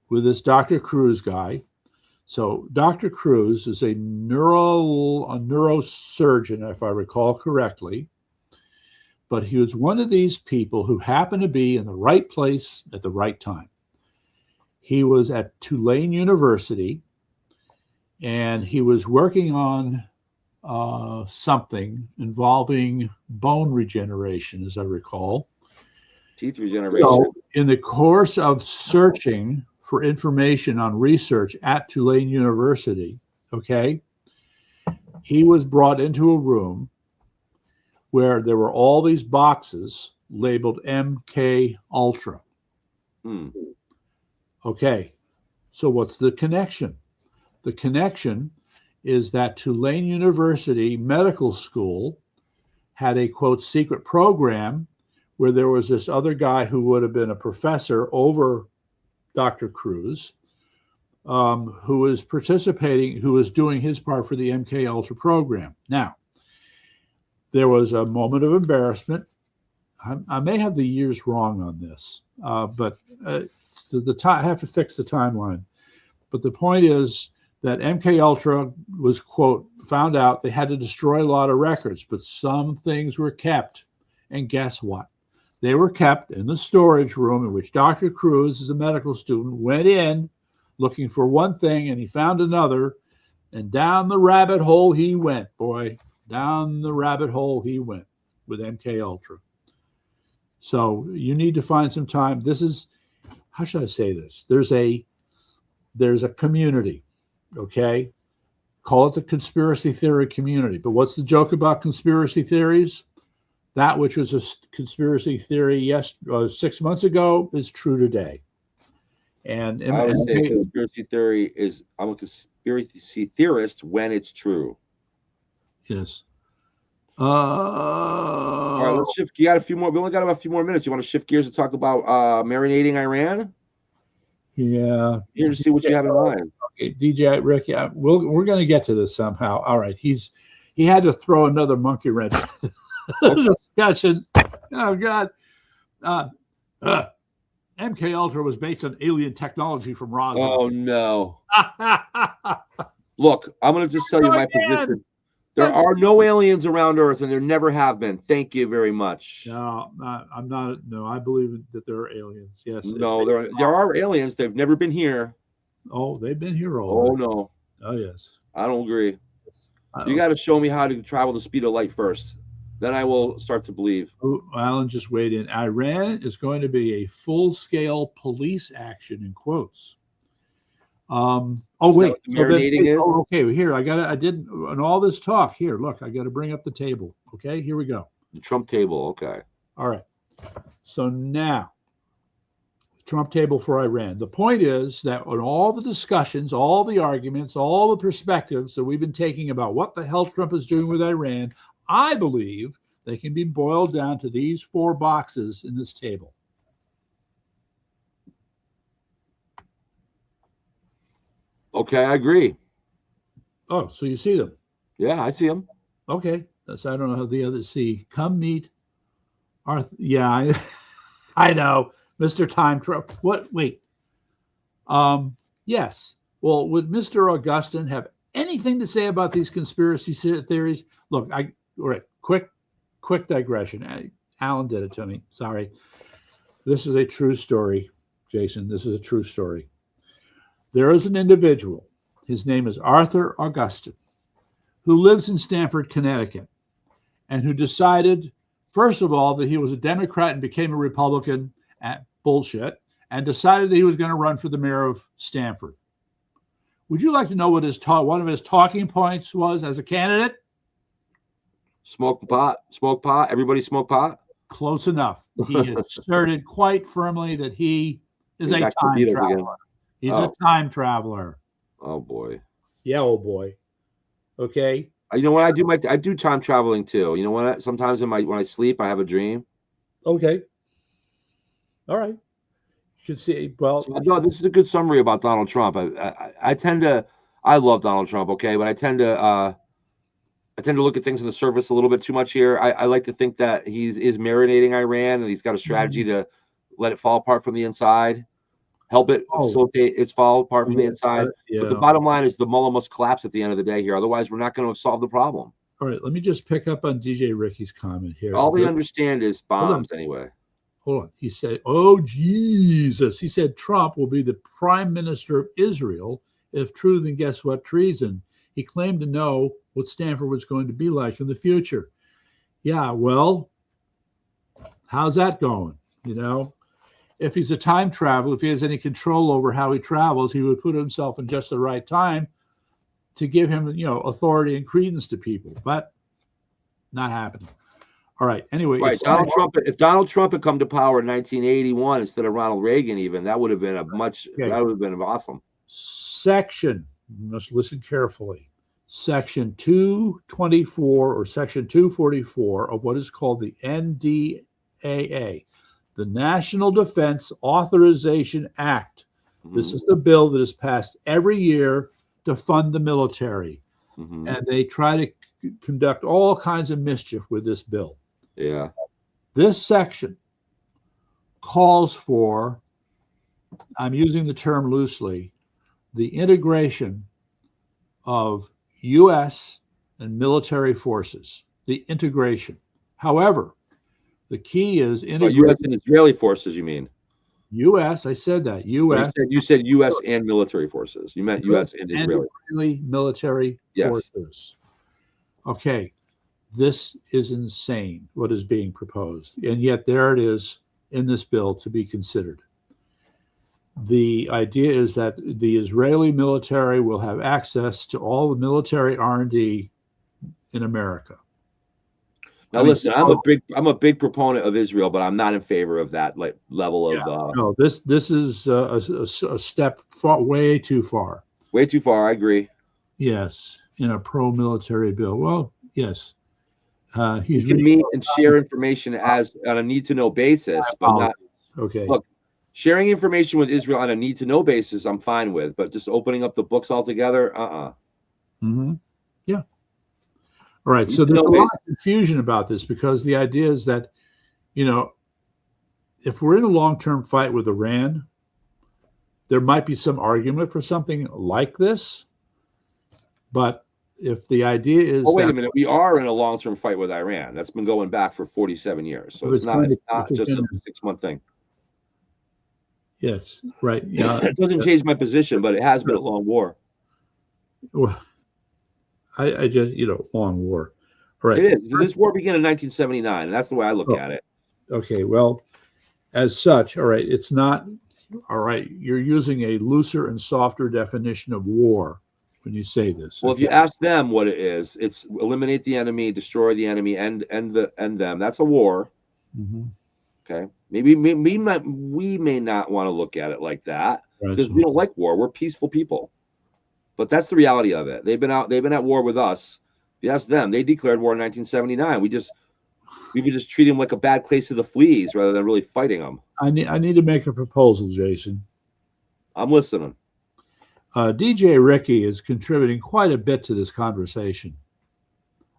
with this Dr. Cruz guy. So Dr. Cruz is a neurosurgeon, if I recall correctly. But he was one of these people who happened to be in the right place at the right time. He was at Tulane University, and he was working on something involving bone regeneration, as I recall. Teeth regeneration. So, in the course of searching for information on research at Tulane University, okay, he was brought into a room where there were all these boxes labeled MK Ultra. Okay, so what's the connection? The connection is that Tulane University Medical School had a, quote, secret program where there was this other guy who would have been a professor over Dr. Cruz, who was participating, who was doing his part for the MK Ultra program. Now, there was a moment of embarrassment. I may have the years wrong on this, but I have to fix the timeline. But the point is that MK Ultra was, quote, found out they had to destroy a lot of records, but some things were kept. And guess what? They were kept in the storage room in which Dr. Cruz, as a medical student, went in looking for one thing and he found another. And down the rabbit hole he went, boy. Down the rabbit hole he went with MK Ultra. So you need to find some time. This is, how should I say this? There's a community, okay? Call it the conspiracy theory community. But what's the joke about conspiracy theories? That which was a conspiracy theory 6 months ago is true today. And I would say conspiracy theory is, I'm a conspiracy theorist when it's true. Yes. All right, let's shift. You got a few more. We only got about a few more minutes. You want to shift gears and talk about marinating Iran? Yeah. Here to see what you have in mind. Okay, DJ Rick, we're going to get to this somehow. All right, he had to throw another monkey wrench discussion. Oh God. MK Ultra was based on alien technology from Roswell. Oh no! Look, I'm going to just tell you my position. There are no aliens around Earth, and there never have been. Thank you very much. No, I'm not. No, I believe that there are aliens. Yes. No, there are aliens. They've never been here. Oh, they've been here all. Oh no. Oh yes. I don't agree. You got to show me how to travel the speed of light first. Then I will start to believe. Oh, Alan just weighed in. Iran is going to be a full-scale police action in quotes. Oh wait, marinating is? Oh, okay. Here I did on all this talk. Here, look, I got to bring up the table. Okay, here we go. The Trump table. Okay. All right. So now, Trump table for Iran. The point is that on all the discussions, all the arguments, all the perspectives that we've been taking about what the hell Trump is doing with Iran, I believe they can be boiled down to these 4 boxes in this table. Okay, I agree. Oh, so you see them? Yeah, I see them. Okay, so I don't know how the others see. Come meet Arthur. Yeah, I know, Mr. Time Trump. What? Wait. Yes. Well, would Mr. Augustine have anything to say about these conspiracy theories? Look, all right. Quick digression. Alan did it to me. Sorry. This is a true story, Jason. This is a true story. There is an individual. His name is Arthur Augustine, who lives in Stamford, Connecticut, and who decided, first of all, that he was a Democrat and became a Republican at bullshit, and decided that he was going to run for the mayor of Stamford. Would you like to know what one of his talking points was as a candidate? Smoke pot. Everybody smoke pot. Close enough. He asserted quite firmly that he is a time traveler. He's a time traveler. Oh boy. Yeah, oh boy. Okay. You know what? I do time traveling too. You know what? Sometimes when I sleep, I have a dream. Okay. All right. You should see. Well, so, no, this is a good summary about Donald Trump. I love Donald Trump. Okay, but I tend to look at things on the surface a little bit too much here. I like to think that he is marinating Iran, and he's got a strategy to let it fall apart from the inside, help it facilitate its fall apart from the inside. But the bottom line is the mullah must collapse at the end of the day here. Otherwise, we're not going to solve the problem. All right, let me just pick up on DJ Ricky's comment here. All they understand is bombs anyway. Hold on. He said, oh, Jesus. He said Trump will be the prime minister of Israel. If true, then guess what? Treason. He claimed to know what Stanford was going to be like in the future. Yeah, well, how's that going? You know, if he's a time traveler, if he has any control over how he travels, he would put himself in just the right time to give him, authority and credence to people. But not happening. All right. Anyway, right. If Donald Trump had come to power in 1981 instead of Ronald Reagan, even that would have been that would have been awesome. Section, you must listen carefully. Section 224 or Section 244 of what is called the NDAA, the National Defense Authorization Act. Mm-hmm. This is the bill that is passed every year to fund the military. Mm-hmm. And they try to conduct all kinds of mischief with this bill. Yeah. This section calls for, I'm using the term loosely, the integration of U.S. and military forces, the integration. However, The key is But integrating U.S. and Israeli forces, you mean? U.S. I said that U.S. You said U.S. and military forces. You meant U.S. and Israeli. Israeli military Yes. forces. Okay, this is insane. What is being proposed, and yet there it is in this bill to be considered. The idea is that the Israeli military will have access to all the military R&D in America. Now, listen, I'm a big proponent of Israel, but I'm not in favor of that level of. No, this is a step way too far. Way too far. I agree. Yes, in a pro-military bill. Well, yes, you can meet and share information on a need-to-know basis, but not. Okay. Look, sharing information with Israel on a need-to-know basis, I'm fine with, but just opening up the books altogether, Yeah. All right. So there's a lot of confusion about this because the idea is that, if we're in a long-term fight with Iran, there might be some argument for something like this. But if the idea is, wait a minute, we are in a long-term fight with Iran. That's been going back for 47 years. So it's not just a 6-month thing. Yes, right. Yeah. It doesn't change my position, but it has been a long war. Well, I just, long war. All right. It is. This war began in 1979, and that's the way I look at it. Okay. Well, as such, all right, it's not, all right, you're using a looser and softer definition of war when you say this. Well, if you ask them what it is, it's eliminate the enemy, destroy the enemy, end them. That's a war. Mm-hmm. Okay. Maybe we may not want to look at it like that because we don't like war. We're peaceful people. But that's the reality of it. They've been at war with us. If you ask them, they declared war in 1979. We would just treat them like a bad place of the fleas rather than really fighting them. I need to make a proposal, Jason. I'm listening. DJ Ricky is contributing quite a bit to this conversation.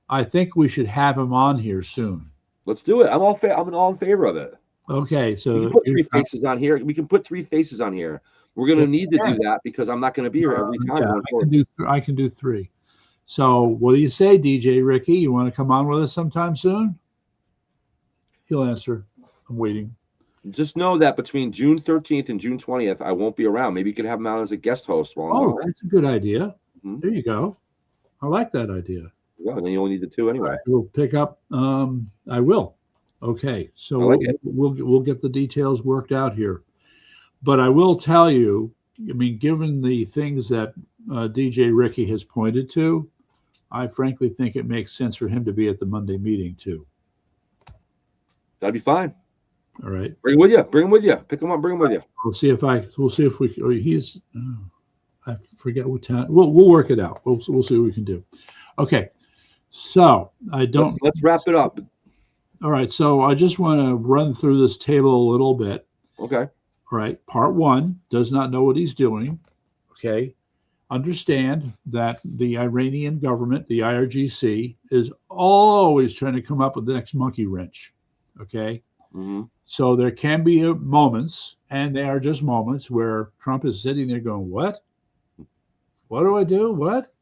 I think we should have him on here soon. Let's do it. I'm all in favor of it. Okay, so we can put 3 faces on here. We can put 3 faces on here. We're going to need to do that because I'm not going to be here every time. I can do 3. So what do you say, DJ Ricky? You want to come on with us sometime soon? He'll answer. I'm waiting. Just know that between June 13th and June 20th, I won't be around. Maybe you could have him out as a guest host. That's a good idea. Mm-hmm. There you go. I like that idea. Yeah, then you only need the 2 anyway. We'll pick up. I will. Okay, so we'll get the details worked out here. But I will tell you, I mean, given the things that DJ Ricky has pointed to, I frankly think it makes sense for him to be at the Monday meeting too. That'd be fine. All right. Bring him with you. Pick him up. Bring him with you. We'll see if he's. I forget what town. We'll work it out. We'll see what we can do. Okay. So Let's wrap it up. All right. So I just want to run through this table a little bit. Okay. All right. Part 1, does not know what he's doing. Okay. Understand that the Iranian government, the IRGC, is always trying to come up with the next monkey wrench. Okay. Mm-hmm. So there can be moments, and they are just moments, where Trump is sitting there going, what? What do I do? What?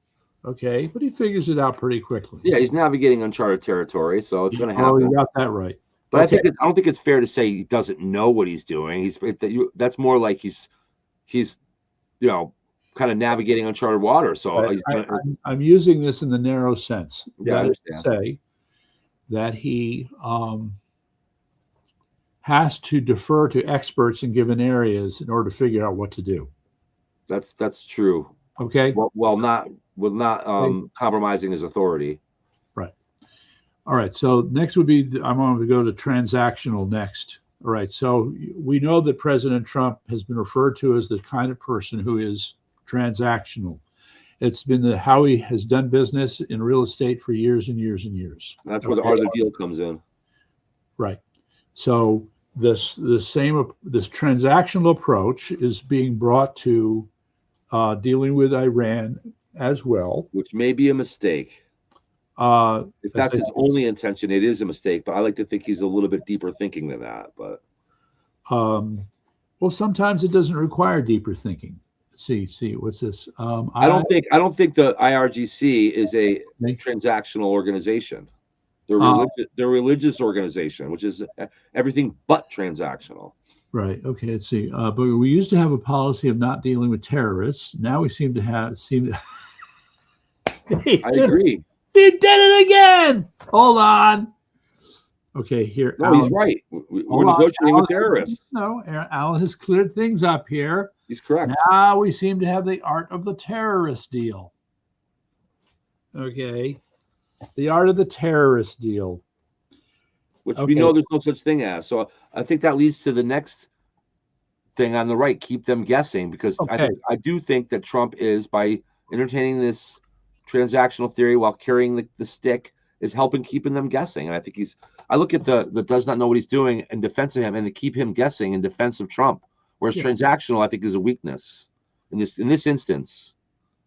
Okay. But he figures it out pretty quickly. Yeah, he's navigating uncharted territory, so it's going to happen. Oh, you got that right. But okay. I don't think it's fair to say he doesn't know what he's doing. That's more like he's kind of navigating uncharted water. So I'm using this in the narrow sense. Yeah, I understand. Say that he has to defer to experts in given areas in order to figure out what to do. That's true. Okay. Well, not compromising his authority. Right. All right. So next would be I'm going to go to transactional next. All right. So we know that President Trump has been referred to as the kind of person who is transactional. It's been how he has done business in real estate for years and years and years. That's where the art of the deal comes in. Right. So this transactional approach is being brought to dealing with Iran as well, which may be a mistake. If that's his only intention, it is a mistake. But I like to think he's a little bit deeper thinking than that. But well, sometimes it doesn't require deeper thinking. See, what's this? I don't think the IRGC is a transactional organization. They're a religious organization, which is everything but transactional. Right. Okay. Let's see. But we used to have a policy of not dealing with terrorists. Now we seem to have I agree. He did it again. Hold on. Okay, here. No, he's right. We're negotiating with terrorists. No, Alan has cleared things up here. He's correct. Now we seem to have the art of the terrorist deal. Okay. The art of the terrorist deal. Which we know there's no such thing as. So I think that leads to the next thing on the right. Keep them guessing, because I do think that Trump is, by entertaining this transactional theory while carrying the stick, is helping keeping them guessing. And I think I look at the does not know what he's doing in defense of him, and to keep him guessing in defense of Trump. Whereas transactional, I think, is a weakness in this instance.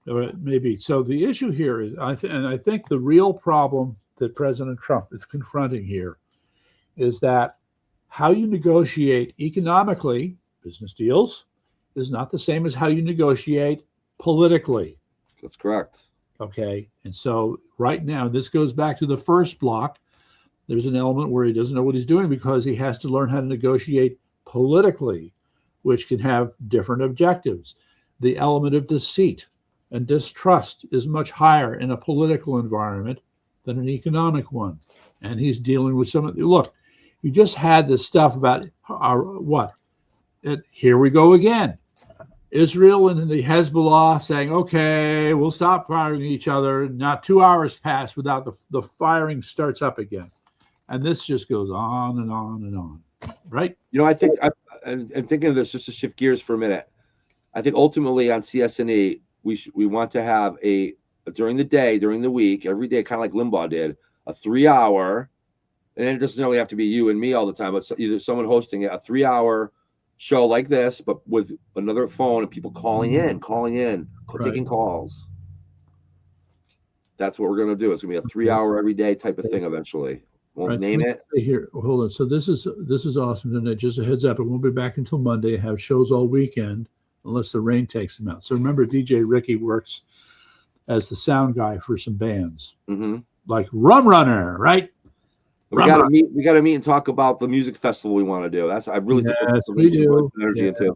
Maybe. So the issue here is, I think the real problem that President Trump is confronting here is that how you negotiate economically business deals is not the same as how you negotiate politically. That's correct. Okay. And so right now, this goes back to the first block. There's an element where he doesn't know what he's doing because he has to learn how to negotiate politically, which can have different objectives. The element of deceit and distrust is much higher in a political environment than an economic one. And he's dealing with look, you just had this stuff about here we go again. Israel and the Hezbollah saying, okay, we'll stop firing each other. Not 2 hours pass without the firing starts up again. And this just goes on and on and on, right? I think, I'm thinking of this just to shift gears for a minute. I think ultimately on CS&E, we want to have during the day, during the week, every day, kind of like Limbaugh did, a 3-hour, and it doesn't necessarily have to be you and me all the time, but either someone hosting it, a 3-hour show like this, but with another phone and people calling in, taking calls. That's what we're going to do. It's going to be a 3-hour every day type of thing eventually. Won't name it. Here, hold on. So this is awesome. And just a heads up, it won't be back until Monday. I have shows all weekend unless the rain takes them out. So remember, DJ Ricky works as the sound guy for some bands, like Rum Runner, right? We got to meet. We got to meet and talk about the music festival we want to do. I really think that's we do. Energy into.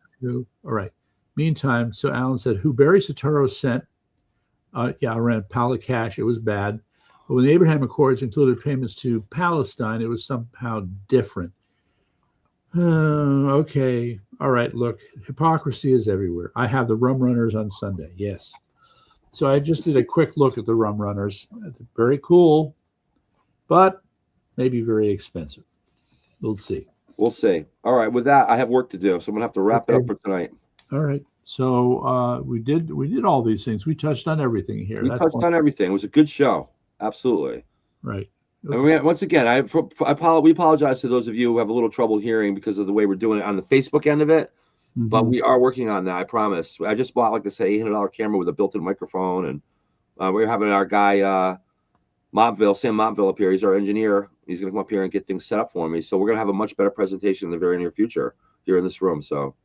All right. Meantime, so Alan said, who Barry Soetoro sent, around a pile of cash. It was bad. But when the Abraham Accords included payments to Palestine, it was somehow different. Okay. All right. Look, hypocrisy is everywhere. I have the Rum Runners on Sunday. Yes. So I just did a quick look at the Rum Runners. Very cool, but maybe very expensive. We'll see. We'll see. All right. With that, I have work to do, so I'm gonna have to wrap it up for tonight. All right. So we did all these things. We touched on everything here. We touched on everything. It was a good show. Absolutely. Right. Okay. And once again, we apologize to those of you who have a little trouble hearing because of the way we're doing it on the Facebook end of it. But we are working on that. I promise. I just bought, like I say, $800 camera with a built-in microphone, and we're having our guy Sam Montville up here. He's our engineer. He's going to come up here and get things set up for me. So we're going to have a much better presentation in the very near future here in this room. So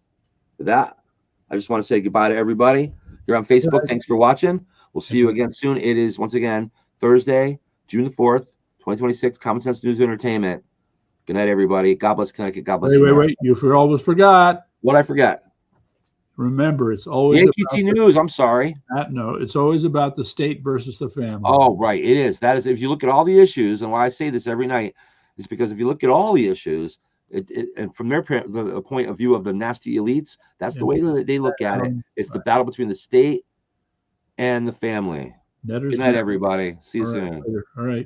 with that, I just want to say goodbye to everybody. You're on Facebook. Thanks for watching. We'll see you again soon. It is, once again, Thursday, June the 4th, 2026, Common Sense News Entertainment. Good night, everybody. God bless Connecticut. God bless you. Wait. You almost forgot. What'd I forget? Remember, it's always Yankee News. I'm sorry. No, it's always about the state versus the family. Oh, right. It is. That is, if you look at all the issues, and why I say this every night is because if you look at all the issues, and from the point of view of the nasty elites, that's the way that they look at it. It's the battle between the state and the family. Good night, everybody. See you soon. All right.